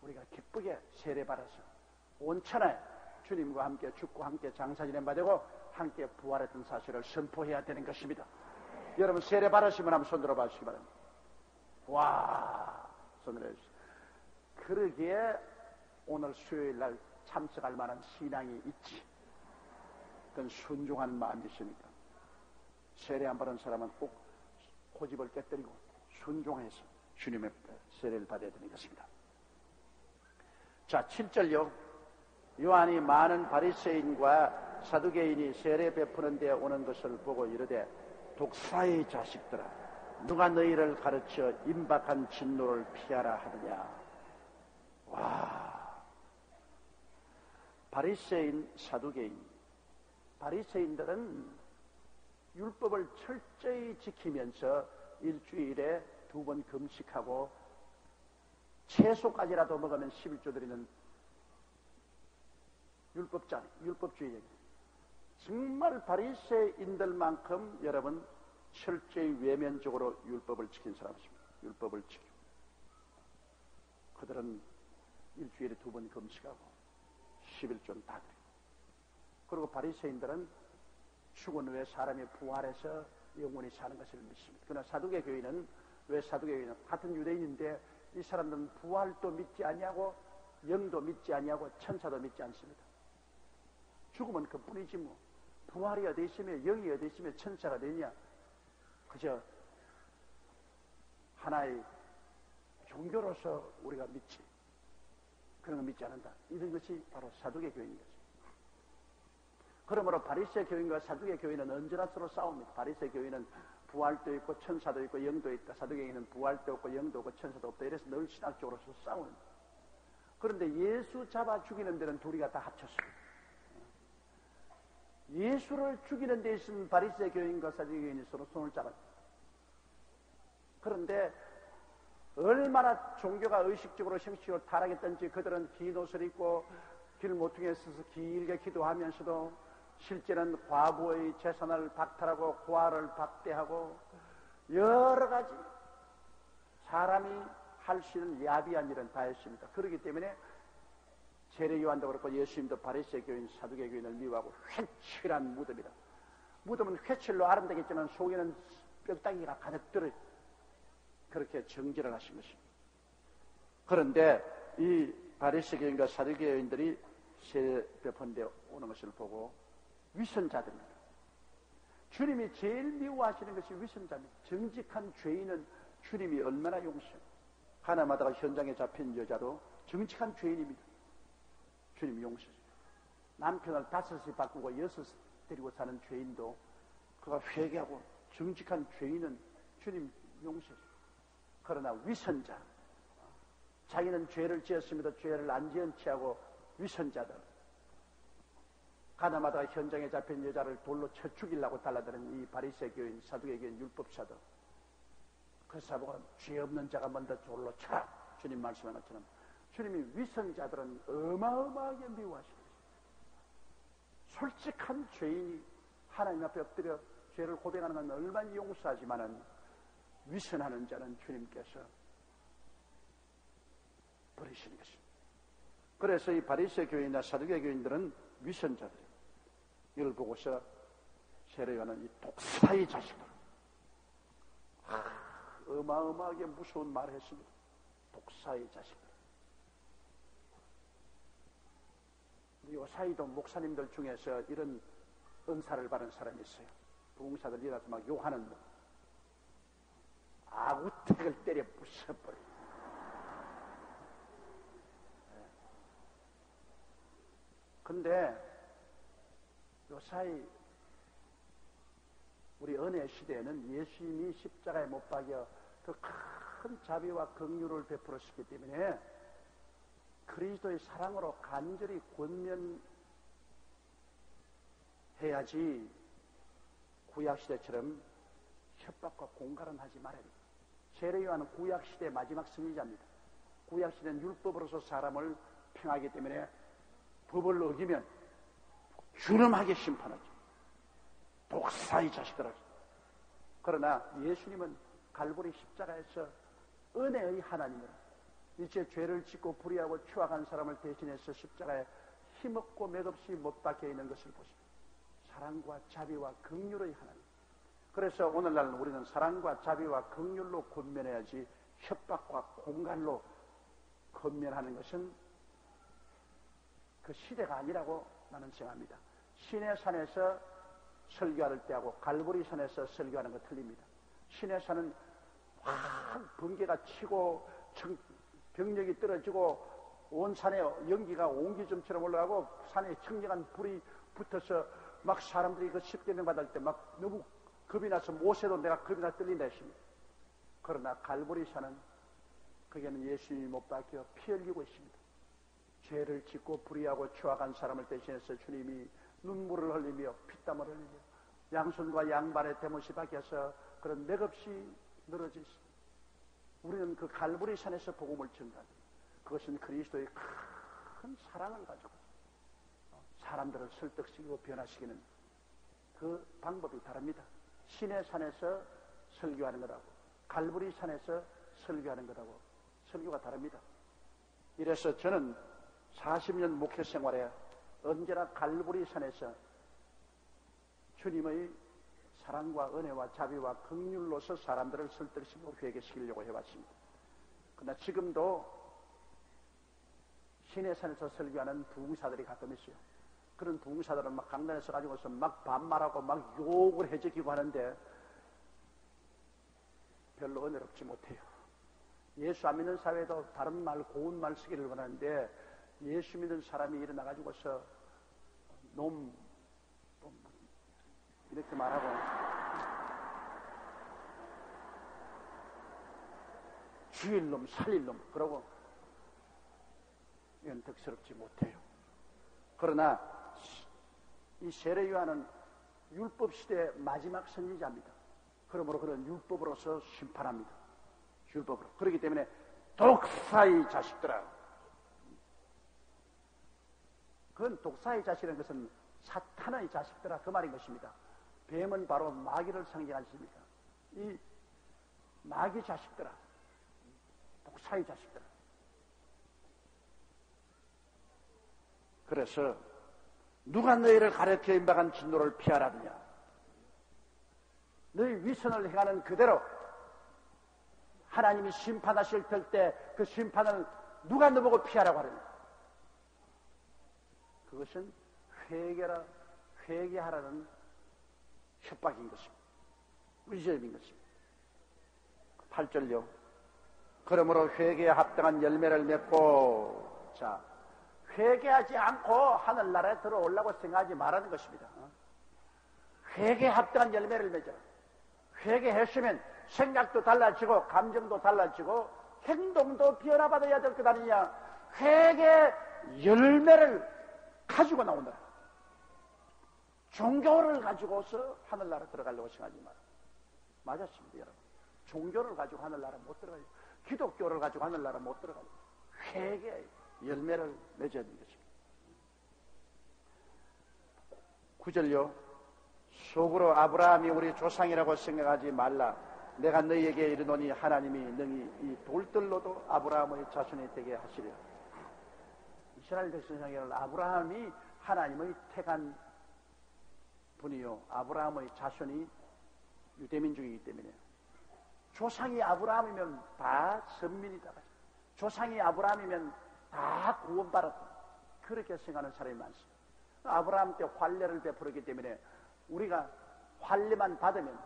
우리가 기쁘게 세례 받아서 온천에 주님과 함께 죽고 함께 장사 지낸 바 되고 함께 부활했던 사실을 선포해야 되는 것입니다. 여러분 세례 받으시면 한번 손 들어 봐주시기 바랍니다. 와, 손 들어 주세요. 그러기에 오늘 수요일 날 참석할 만한 신앙이 있지. 그건 순종하는 마음이 있으니까. 세례 안 받은 사람은 꼭 고집을 깨뜨리고 순종해서 주님의 세례를 받아야 되는 것입니다. 자, 7절요. 요한이 많은 바리새인과 사두개인이 세례 베푸는 데 오는 것을 보고 이르되 독사의 자식들아 누가 너희를 가르쳐 임박한 진노를 피하라 하느냐. 와, 바리새인, 사두개인. 바리새인들은 율법을 철저히 지키면서 일주일에 2번 금식하고 채소까지라도 먹으면 11조 드리는 율법주의자입니다. 정말 바리새인들만큼 여러분 철저히 외면적으로 율법을 지킨 사람입니다. 율법을 지키고 그들은 일주일에 2번 금식하고 11조는 다 드리고, 그리고 바리새인들은 죽은 후에 사람이 부활해서 영원히 사는 것을 믿습니다. 그러나 사두개 교인은, 왜 사두개 교인은 같은 유대인인데 이 사람들은 부활도 믿지 아니하고 영도 믿지 아니하고 천사도 믿지 않습니다. 죽으면 그뿐이지 뭐. 부활이 어디 있으며 영이 어디 있으며 천사가 되냐. 그저 하나의 종교로서 우리가 믿지, 그런 거 믿지 않는다. 이런 것이 바로 사두개 교인인 것입니다. 그러므로 바리새 교인과 사두개 교인은 언제나 서로 싸웁니다. 바리새 교인은 부활도 있고 천사도 있고 영도 있다. 사두개 교인은 부활도 없고 영도 없고 천사도 없다. 이래서 늘 신학적으로 싸우는. 그런데 예수 잡아 죽이는 데는 둘이가 다 합쳤습니다. 예수를 죽이는 데 있으면 바리새 교인과 사두개 교인이 서로 손을 잡았다. 그런데 얼마나 종교가 의식적으로 형식적으로 타락했던지 그들은 긴 옷을 입고 길모퉁이에 서서 길게 기도하면서도 실제는 과부의 재산을 박탈하고 고아를 박대하고 여러 가지 사람이 할 수 있는 야비한 일은 다 했습니다. 그렇기 때문에 세례 요한도 그렇고 예수님도 바리새 교인, 사두개 교인을 미워하고 회칠한 무덤이다. 무덤은 회칠로 아름다겠지만 속에는 뼈다귀가 가득 들어 그렇게 정죄를 하신 것입니다. 그런데 이 바리새 교인과 사두개 교인들이 세례 베푼데 오는 것을 보고 위선자들입니다. 주님이 제일 미워하시는 것이 위선자입니다. 정직한 죄인은 주님이 얼마나 용서해요. 하나마다가 현장에 잡힌 여자도 정직한 죄인입니다. 주님이 용서해요. 남편을 5이 바꾸고 6 데리고 사는 죄인도 그가 회개하고 정직한 죄인은 주님 용서해요. 그러나 위선자, 자기는 죄를 지었습니다. 죄를 안 지은 체하고 위선자들, 가나마다 현장에 잡힌 여자를 돌로 쳐 죽이려고 달라드는 이 바리새 교인, 사두개 교인, 율법사들, 그 사보가 죄 없는 자가 먼저 돌로 쳐라. 주님 말씀하는 것처럼 주님이 위선자들은 어마어마하게 미워하십니다. 솔직한 죄인이 하나님 앞에 엎드려 죄를 고백하는 건 얼마나 용서하지만은 위선하는 자는 주님께서 버리시는 것입니다. 그래서 이 바리새 교인이나 사두개 교인들은 위선자들입니다. 이걸 보고서 세례 요한은 이 독사의 자식들, 어마어마하게 무서운 말을 했습니다. 독사의 자식들. 요사이도 목사님들 중에서 이런 은사를 받은 사람이 있어요. 부흥사들 일어나서 막 욕하는 분. 아구택을 때려 부숴버려. 근데 요사이 우리 은혜 시대에는 예수님이 십자가에 못 박여 그 큰 자비와 긍휼을 베풀었기 때문에 그리스도의 사랑으로 간절히 권면해야지 구약시대처럼 협박과 공갈은 하지 말아야 됩니다. 세례 요한은 구약시대의 마지막 승리자입니다. 구약시대는 율법으로서 사람을 평하기 때문에 법을 어기면 준엄하게 심판하죠. 독사의 자식들아. 그러나 예수님은 갈보리 십자가에서 은혜의 하나님으로 이제 죄를 짓고 불의하고 추악한 사람을 대신해서 십자가에 힘없고 맥없이 못 박혀 있는 것을 보십니다. 사랑과 자비와 긍휼의 하나님. 그래서 오늘날 우리는 사랑과 자비와 긍휼로 권면해야지 협박과 공갈로 권면하는 것은 그 시대가 아니라고 나는 생각합니다. 시내산에서 설교할 때하고 갈보리산에서 설교하는 거 틀립니다. 시내산은 확 번개가 치고 병력이 떨어지고 온 산에 연기가 옹기점처럼 올라가고 산에 청량한 불이 붙어서 막 사람들이 그 십계명 받을 때 막 너무 겁이 나서 모세도 내가 겁이 나 떨린다 했습니다. 그러나 갈보리산은 거기에는 예수님이 못 박혀 피 흘리고 있습니다. 죄를 짓고 불의하고 추악한 사람을 대신해서 주님이 눈물을 흘리며 피땀을 흘리며 양손과 양발에 대못이 박혀서 그런 맥없이 늘어져 있습니다. 우리는 그 갈보리산에서 복음을 전가합니다. 그것은 그리스도의 큰 사랑을 가지고 사람들을 설득시키고 변화시키는 그 방법이 다릅니다. 시내산에서 설교하는 것하고 갈보리산에서 설교하는 것하고 설교가 다릅니다. 이래서 저는 40년 목회 생활에 언제나 갈보리산에서 주님의 사랑과 은혜와 자비와 긍휼로서 사람들을 설득시키고 회개시키려고 해왔습니다. 그러나 지금도 시내산에서 설교하는 부흥사들이 가끔 있어요. 그런 부흥사들은 막 강단에서 가지고서 막 반말하고 막 욕을 해적이고 하는데 별로 은혜롭지 못해요. 예수 안 믿는 사회도 다른 말, 고운 말 쓰기를 원하는데 예수 믿는 사람이 일어나가지고서 놈 이렇게 말하고 죽일 놈, 살릴 놈 그러고 이건 덕스럽지 못해요. 그러나 이 세례 요한은 율법 시대의 마지막 선지자입니다. 그러므로 그런 율법으로서 심판합니다. 율법으로. 그렇기 때문에 독사의 자식들아. 그건 독사의 자식이라는 것은 사탄의 자식들아 그 말인 것입니다. 뱀은 바로 마귀를 상징하십니다. 이 마귀 자식들아, 독사의 자식들아. 그래서 누가 너희를 가르쳐 임박한 진노를 피하라느냐? 너희 위선을 행하는 그대로 하나님이 심판하실 때 그 심판을 누가 너보고 피하라고 하느냐? 그것은 회개하라는 협박인 것입니다. 위협인 것입니다. 8절요. 그러므로 회개에 합당한 열매를 맺고, 자, 회개하지 않고 하늘나라에 들어오려고 생각하지 말라는 것입니다. 회개에 합당한 열매를 맺어라. 회개했으면 생각도 달라지고 감정도 달라지고 행동도 변화받아야 될 것 아니냐. 회개 열매를 가지고 나온다. 종교를 가지고서 하늘나라 들어가려고 생각하지 마라. 맞았습니다, 여러분. 종교를 가지고 하늘나라 못 들어가요. 기독교를 가지고 하늘나라 못 들어가요. 회개 열매를 맺어야 되는 것입니다. 9절요. 속으로 아브라함이 우리 조상이라고 생각하지 말라. 내가 너희에게 이르노니 하나님이 능히 이 돌들로도 아브라함의 자손이 되게 하시리라. 이스라엘 백성에게는 아브라함이 하나님의 택한 분이요, 아브라함의 자손이 유대민족이기 때문에 조상이 아브라함이면 다 선민이다. 조상이 아브라함이면 다 구원받았다. 그렇게 생각하는 사람이 많습니다. 아브라함 때 환례를 베풀었기 때문에 우리가 환례만 받으면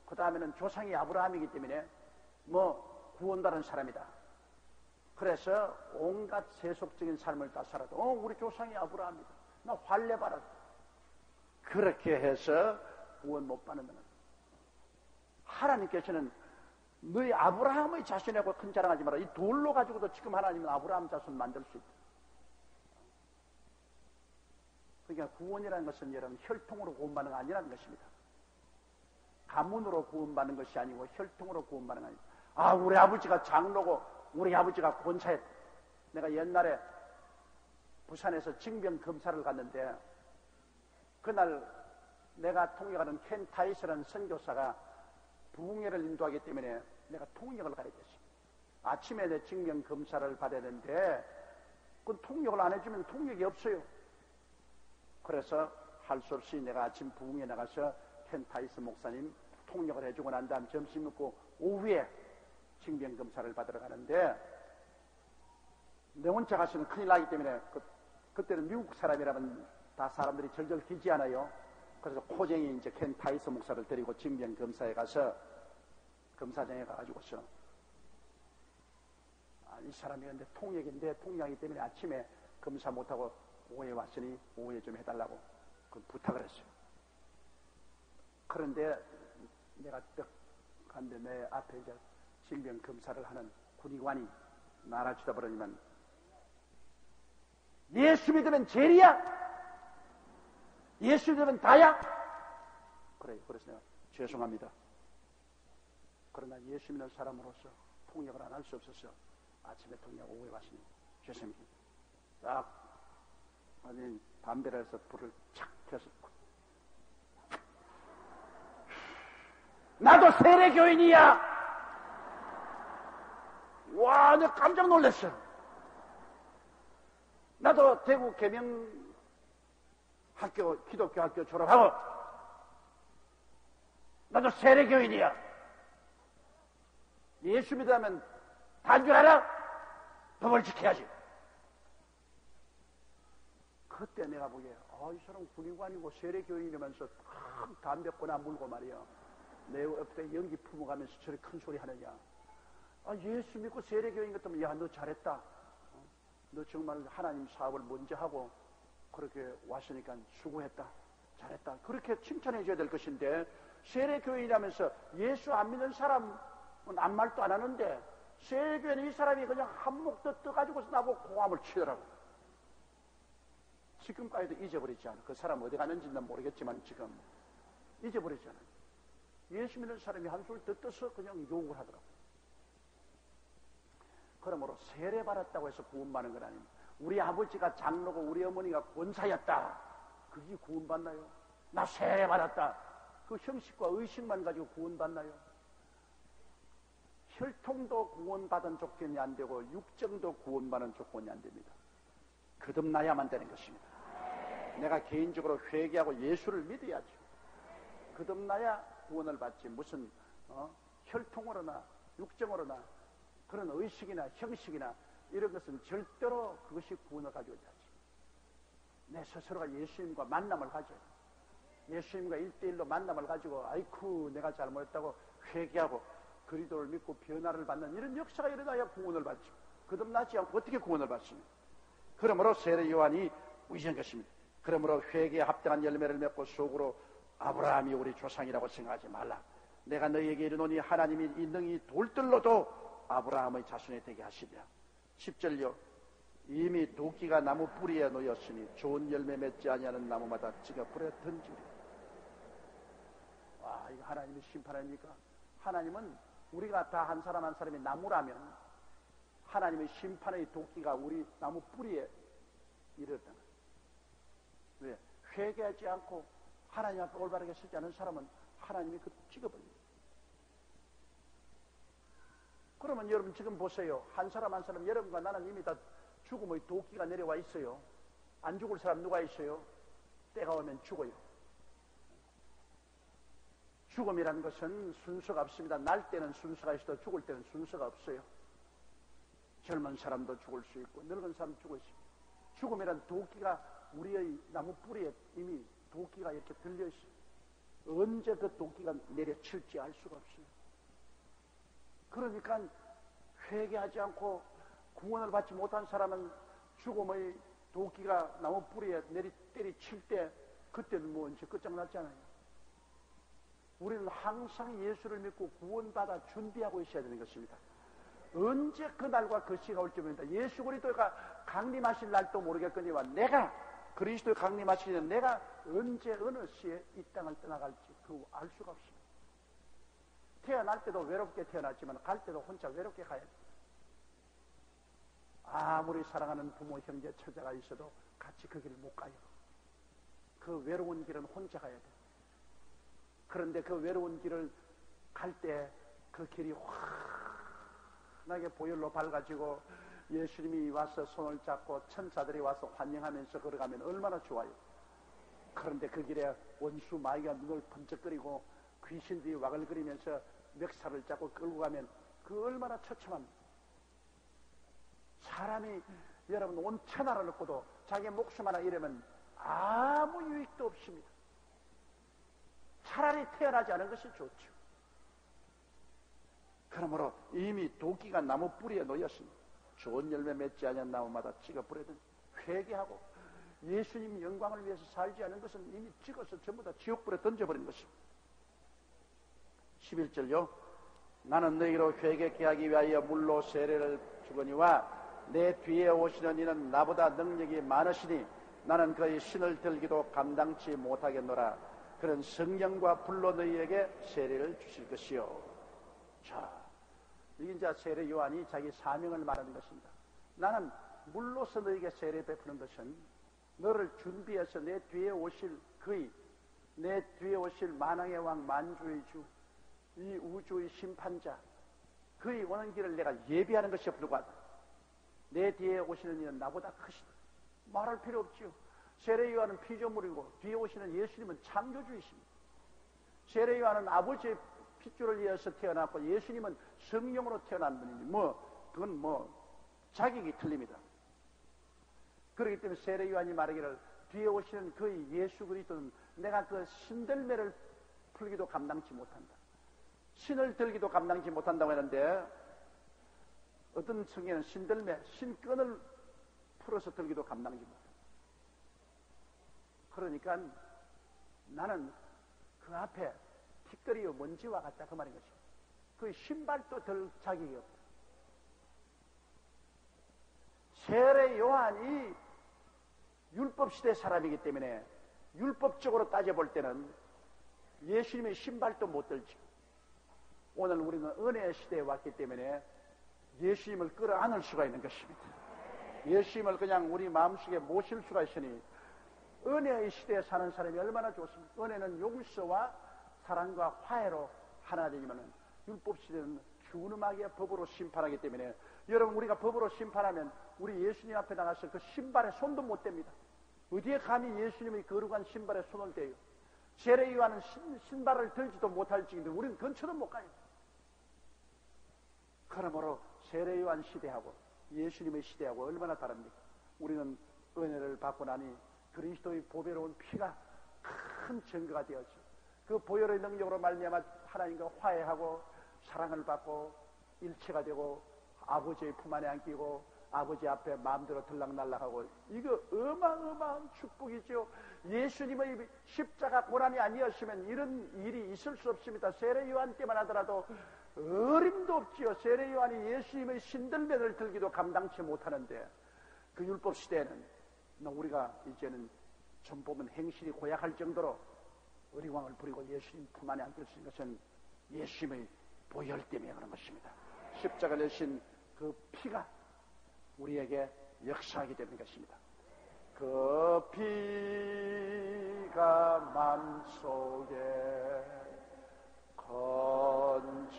그 다음에는 조상이 아브라함이기 때문에 뭐 구원받은 사람이다. 그래서 온갖 세속적인 삶을 다 살아도 우리 조상이 아브라함이다. 나 환례 받았다. 그렇게 해서 구원 못 받는 하나님께서는 너희 아브라함의 자손이라고 큰 자랑하지 마라. 이 돌로 가지고도 지금 하나님은 아브라함 자손 만들 수 있다. 그러니까 구원이라는 것은 여러분 혈통으로 구원받는 거 아니라는 것입니다. 가문으로 구원받는 것이 아니고 혈통으로 구원받는 거 아닙니다. 아, 우리 아버지가 장로고 우리 아버지가 권사였다. 내가 옛날에 부산에서 징병 검사를 갔는데 그날 내가 통역하는 켄 타이스라는 선교사가 부흥회를 인도하기 때문에 내가 통역을 가야 됐습니다. 아침에 내 징병 검사를 받아야 되는데 그 통역을 안 해주면 통역이 없어요. 그래서 할 수 없이 내가 아침 부흥회 나가서 켄 타이스 목사님 통역을 해주고 난 다음 점심 먹고 오후에 징병 검사를 받으러 가는데 내 혼자 가서는 큰일 나기 때문에 그때는 미국 사람이라면 다 사람들이 절절 뛰지 않아요. 그래서 코쟁이 이제 켄 타이스 목사를 데리고 징병 검사에 가서 검사장에 가가지고서 이 사람이 근데 통역인데 통역이기 때문에 아침에 검사 못하고 오후에 왔으니 오후에 좀 해달라고 그 부탁을 했어요. 그런데 내가 딱 갔는데 내 앞에 이제 징병 검사를 하는 군의관이 나라 쳐다보려면 예수 믿으면 죄리야? 예수 믿으면 다야? 그래요. 그래서 내가 죄송합니다. 그러나 예수 믿는 사람으로서 통역을 안 할 수 없어서 아침에 통역 오후에 왔으니 죄송합니다. 딱 아니 담배를 해서 불을 착 펴서 나도 세례교인이야. 와, 내가 깜짝 놀랐어. 나도 대구 계명 학교, 기독교 학교 졸업하고 나도 세례교인이야. 예수 믿으면 다인 줄 알아? 법을 지켜야지. 그때 내가 보기에 이 사람 군의관이고 세례교인이면서 담배꼬나 물고 말이야. 내 옆에 연기 품어가면서 저리 큰 소리 하느냐. 예수 믿고 세례교인 같으면 야, 너 잘했다. 너 정말 하나님 사업을 먼저 하고 그렇게 왔으니까 수고했다. 잘했다. 그렇게 칭찬해 줘야 될 것인데 세례교인이라면서 예수 안 믿는 사람은 아무 말도 안 하는데 세례교인 이 사람이 그냥 한몫 떠가지고서 나보고 고함을 치더라고. 지금까지도 잊어버리지 않아. 그 사람 어디 가는지는 모르겠지만 지금 잊어버리지 않아. 예수 믿는 사람이 한술 더 떠서 그냥 욕을 하더라고. 그러므로 세례 받았다고 해서 구원받는 건 아닙니다. 우리 아버지가 장로고 우리 어머니가 권사였다. 그게 구원받나요? 나 세례 받았다. 그 형식과 의식만 가지고 구원받나요? 혈통도 구원받은 조건이 안 되고 육정도 구원받은 조건이 안 됩니다. 거듭나야만 되는 것입니다. 내가 개인적으로 회개하고 예수를 믿어야죠. 거듭나야 구원을 받지. 무슨 혈통으로나 육정으로나 그런 의식이나 형식이나 이런 것은 절대로 그것이 구원을 가져오지 않습니다. 내 스스로가 예수님과 만남을 가져요. 예수님과 1대1로 만남을 가지고 아이쿠 내가 잘못했다고 회개하고 그리스도를 믿고 변화를 받는 이런 역사가 일어나야 구원을 받죠. 거듭나지 않고 어떻게 구원을 받습니까? 그러므로 세례 요한이 위시한 것입니다. 그러므로 회개에 합당한 열매를 맺고 속으로 아브라함이 우리 조상이라고 생각하지 말라. 내가 너희에게 이르노니 하나님이 이 능히 돌들로도 아브라함의 자손이 되게 하시랴. 10절요. 이미 도끼가 나무 뿌리에 놓였으니 좋은 열매 맺지 아니하는 나무마다 지가 불에 던지리라. 와, 이거 하나님의 심판 아닙니까? 하나님은 우리가 다 한 사람 한 사람이 나무라면 하나님의 심판의 도끼가 우리 나무 뿌리에 이르렀다. 왜? 회개하지 않고 하나님 앞에 올바르게 서지 않은 사람은 하나님이 그 찍어버립니다. 그러면 여러분 지금 보세요. 한 사람 한 사람 여러분과 나는 이미 다 죽음의 도끼가 내려와 있어요. 안 죽을 사람 누가 있어요? 때가 오면 죽어요. 죽음이라는 것은 순서가 없습니다. 날 때는 순서가 있어도 죽을 때는 순서가 없어요. 젊은 사람도 죽을 수 있고 늙은 사람도 죽을 수 있고 죽음이란 도끼가 우리의 나무 뿌리에 이미 도끼가 이렇게 들려있어요. 언제 그 도끼가 내려칠지 알 수가 없어요. 그러니까 회개하지 않고 구원을 받지 못한 사람은 죽음의 도끼가 나무 뿌리에 때리칠 때 그때는 뭐 이제 끝장났잖아요. 우리는 항상 예수를 믿고 구원받아 준비하고 있어야 되는 것입니다. 언제 그날과 그 시가 올지 모릅니다. 예수 그리스도가 강림하실 날도 모르겠거니와 내가 그리스도의 강림하시는 내가 언제 어느 시에 이 땅을 떠나갈지 그 알 수가 없습니다. 태어날 때도 외롭게 태어났지만 갈 때도 혼자 외롭게 가야 돼요. 아무리 사랑하는 부모, 형제, 처자가 있어도 같이 그 길을 못 가요. 그 외로운 길은 혼자 가야 돼요. 그런데 그 외로운 길을 갈 때 그 길이 환하게 보혈로 밝아지고 예수님이 와서 손을 잡고 천사들이 와서 환영하면서 걸어가면 얼마나 좋아요. 그런데 그 길에 원수 마귀가 눈을 번쩍거리고 귀신들이 와글거리면서 멱살을 잡고 끌고 가면 그 얼마나 처참합니까? 사람이 여러분 온 천하를 놓고도 자기 목숨 하나 잃으면 아무 유익도 없습니다. 차라리 태어나지 않은 것이 좋죠. 그러므로 이미 도끼가 나무 뿌리에 놓였습니다. 좋은 열매 맺지 않은 나무마다 찍어 뿌려든 회개하고 예수님 영광을 위해서 살지 않은 것은 이미 찍어서 전부 다 지옥불에 던져버린 것입니다. 11절요. 나는 너희로 회개케 하기 위하여 물로 세례를 주거니와 내 뒤에 오시는 이는 나보다 능력이 많으시니 나는 그의 신을 들기도 감당치 못하겠노라. 그는 성령과 불로 너희에게 세례를 주실 것이요. 자, 이게 이제 세례 요한이 자기 사명을 말하는 것입니다. 나는 물로서 너희에게 세례 베푸는 것은 너를 준비해서 내 뒤에 오실 그의, 내 뒤에 오실 만왕의 왕 만주의 주, 이 우주의 심판자, 그의 오는 길을 내가 예비하는 것이 불과하다. 내 뒤에 오시는 이는 나보다 크시다. 말할 필요 없지요. 세례 요한은 피조물이고 뒤에 오시는 예수님은 창조주이십니다. 세례 요한은 아버지의 핏줄을 이어서 태어났고 예수님은 성령으로 태어난 분이니 그건 자격이 틀립니다. 그렇기 때문에 세례 요한이 말하기를 뒤에 오시는 그의 예수 그리스도는 내가 그 신들매를 풀기도 감당치 못한다. 신을 들기도 감당치 못한다고 했는데 어떤 성경에는 신들매, 신끈을 풀어서 들기도 감당치 못한다. 그러니까 나는 그 앞에 티끌이요 먼지와 같다 그 말인 것이죠. 그 신발도 들 자격이 없다. 세례 요한이 율법시대 사람이기 때문에 율법적으로 따져볼 때는 예수님의 신발도 못 들지. 오늘 우리는 은혜의 시대에 왔기 때문에 예수님을 끌어안을 수가 있는 것입니다. 예수님을 그냥 우리 마음속에 모실 수가 있으니 은혜의 시대에 사는 사람이 얼마나 좋습니까? 은혜는 용서와 사랑과 화해로 하나 되지만은 율법시대는 준엄하게 법으로 심판하기 때문에 여러분 우리가 법으로 심판하면 우리 예수님 앞에 나가서 그 신발에 손도 못 댑니다. 어디에 감히 예수님의 거룩한 신발에 손을 대요? 세례 요한은 신발을 들지도 못할 지인데 우리는 근처도 못 가요. 그러므로 세례 요한 시대하고 예수님의 시대하고 얼마나 다릅니까? 우리는 은혜를 받고 나니 그리스도의 보배로운 피가 큰 증거가 되었죠. 그 보혈의 능력으로 말미암아 하나님과 화해하고 사랑을 받고 일체가 되고 아버지의 품 안에 안기고 아버지 앞에 마음대로 들락날락하고 이거 어마어마한 축복이죠. 예수님의 십자가 고난이 아니었으면 이런 일이 있을 수 없습니다. 세례 요한 때만 하더라도 어림도 없지요. 세례 요한이 예수님의 신들매를 들기도 감당치 못하는데 그 율법 시대에는 우리가 이제는 좀 보면 행실이 고약할 정도로 의리광을 부리고 예수님 품 안에 안길 수 있는 것은 예수님의 보혈 때문에 그런 것입니다. 십자가 내신 그 피가 우리에게 역사하게 되는 것입니다. 그 피가 맘속에 건져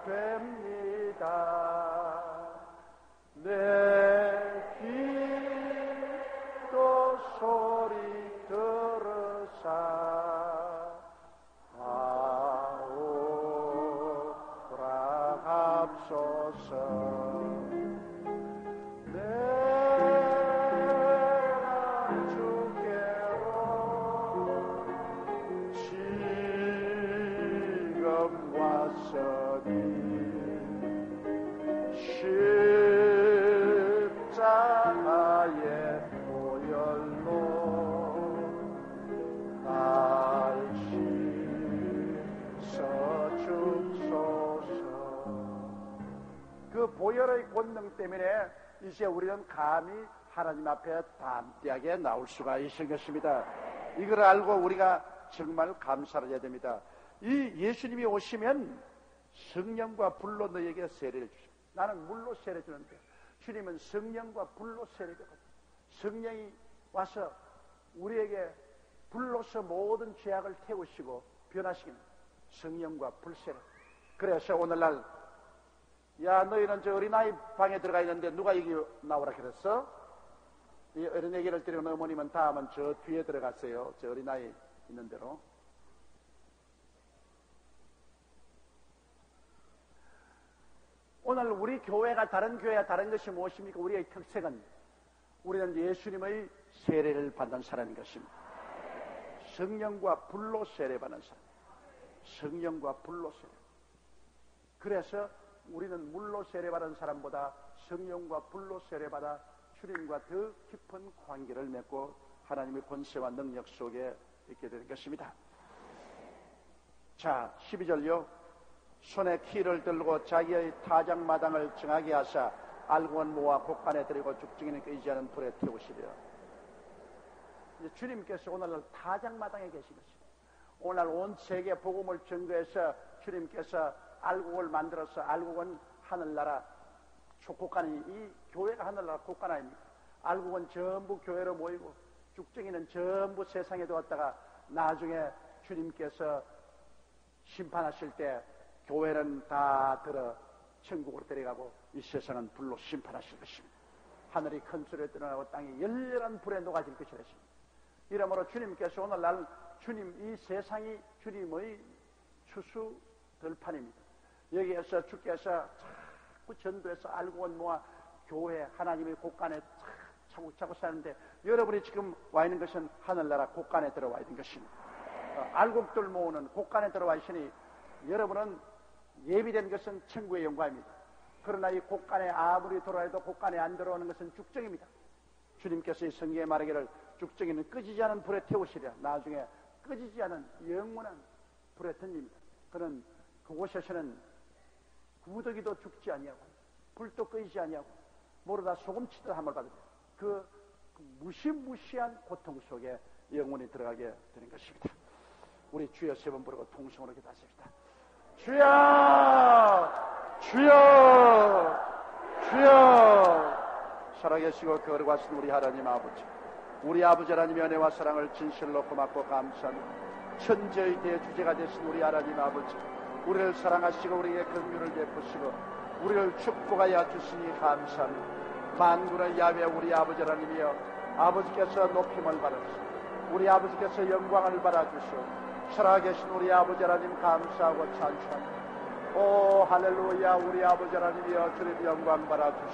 뵙니다. 내 귀도 소리 들으사 아오라 합소서. 보혈의 권능 때문에 이제 우리는 감히 하나님 앞에 담대하게 나올 수가 있을 것입니다. 이걸 알고 우리가 정말 감사를 해야 됩니다. 이 예수님이 오시면 성령과 불로 너에게 세례를 주십니다. 나는 물로 세례 주는데 주님은 성령과 불로 세례를 주거든요. 성령이 와서 우리에게 불로서 모든 죄악을 태우시고 변화시킵니다. 성령과 불세례. 그래서 오늘날 야 너희는 저 어린아이 방에 들어가 있는데 누가 여기 나오라 그랬어? 이 어린애기를 데리고 어머님은 다음은 저 뒤에 들어갔어요. 저 어린아이 있는 대로. 오늘 우리 교회가 다른 교회와 다른 것이 무엇입니까? 우리의 특색은 우리는 예수님의 세례를 받는 사람인 것입니다. 성령과 불로 세례받는 사람. 성령과 불로 세례. 그래서 우리는 물로 세례받은 사람보다 성령과 불로 세례받아 주님과 더 깊은 관계를 맺고 하나님의 권세와 능력 속에 있게 되는 것입니다. 자, 12절요. 손에 키를 들고 자기의 타작마당을 정하게 하사 알곡은 모아 곡간에 들이고 죽증이는 끄이지 않은 불에 태우시리라. 이제 주님께서 오늘날 타작마당에 계신 것입니다. 오늘날 온 세계 복음을 전거해서 주님께서 알곡을 만들어서, 알곡은 하늘나라 곡간이, 이 교회가 하늘나라 곡간 아닙니까? 알곡은 전부 교회로 모이고 죽증이는 전부 세상에 두었다가 나중에 주님께서 심판하실 때 교회는 다 들어 천국으로 데려가고 이 세상은 불로 심판하실 것입니다. 하늘이 큰 소리로 드러나고 땅이 열렬한 불에 녹아질 것이라 했습니다. 이러므로 주님께서 오늘날 이 세상이 주님의 추수 들판입니다. 여기에서 주께서 자꾸 전도해서 알곡은 모아 교회 하나님의 곡간에 차곡차곡 사는데, 여러분이 지금 와 있는 것은 하늘나라 곡간에 들어와 있는 것입니다. 알곡들 모으는 곡간에 들어와 있으니 여러분은 예비된 것은 천국의 영광입니다. 그러나 이 곡간에 아무리 들어와도 곡간에 안 들어오는 것은 죽정입니다. 주님께서 이 성경에 말하기를 죽정이는 끄지지 않은 불에 태우시랴. 나중에 끄지지 않은 영원한 불에 던집니다. 그는 그곳에서는 구더기도 죽지 아니하고 불도 끄이지 아니하고 모르다 소금치도 함을 받으며 그 무시무시한 고통 속에 영원히 들어가게 되는 것입니다. 우리 주여 세 번 부르고 통성으로 기도하십시다. 주여, 주여, 주여. 살아계시고 거룩하신 우리 하나님 아버지, 우리 아버지 하나님의 은혜와 사랑을 진실로 고맙고 감사합니다. 천지의 대주제가 되신 우리 하나님 아버지, 우리를 사랑하시고 우리에게 긍휼을 베푸시고 우리를 축복하여 주시니 감사합니다. 만군의 야훼 우리 아버지 하나님이여, 아버지께서 높임을 받으시고 우리 아버지께서 영광을 받아주시오. 살아계신 우리 아버지 하나님 감사하고 찬송합니다. 오 할렐루야. 우리 아버지 하나님이여, 주님 영광 받아주시오.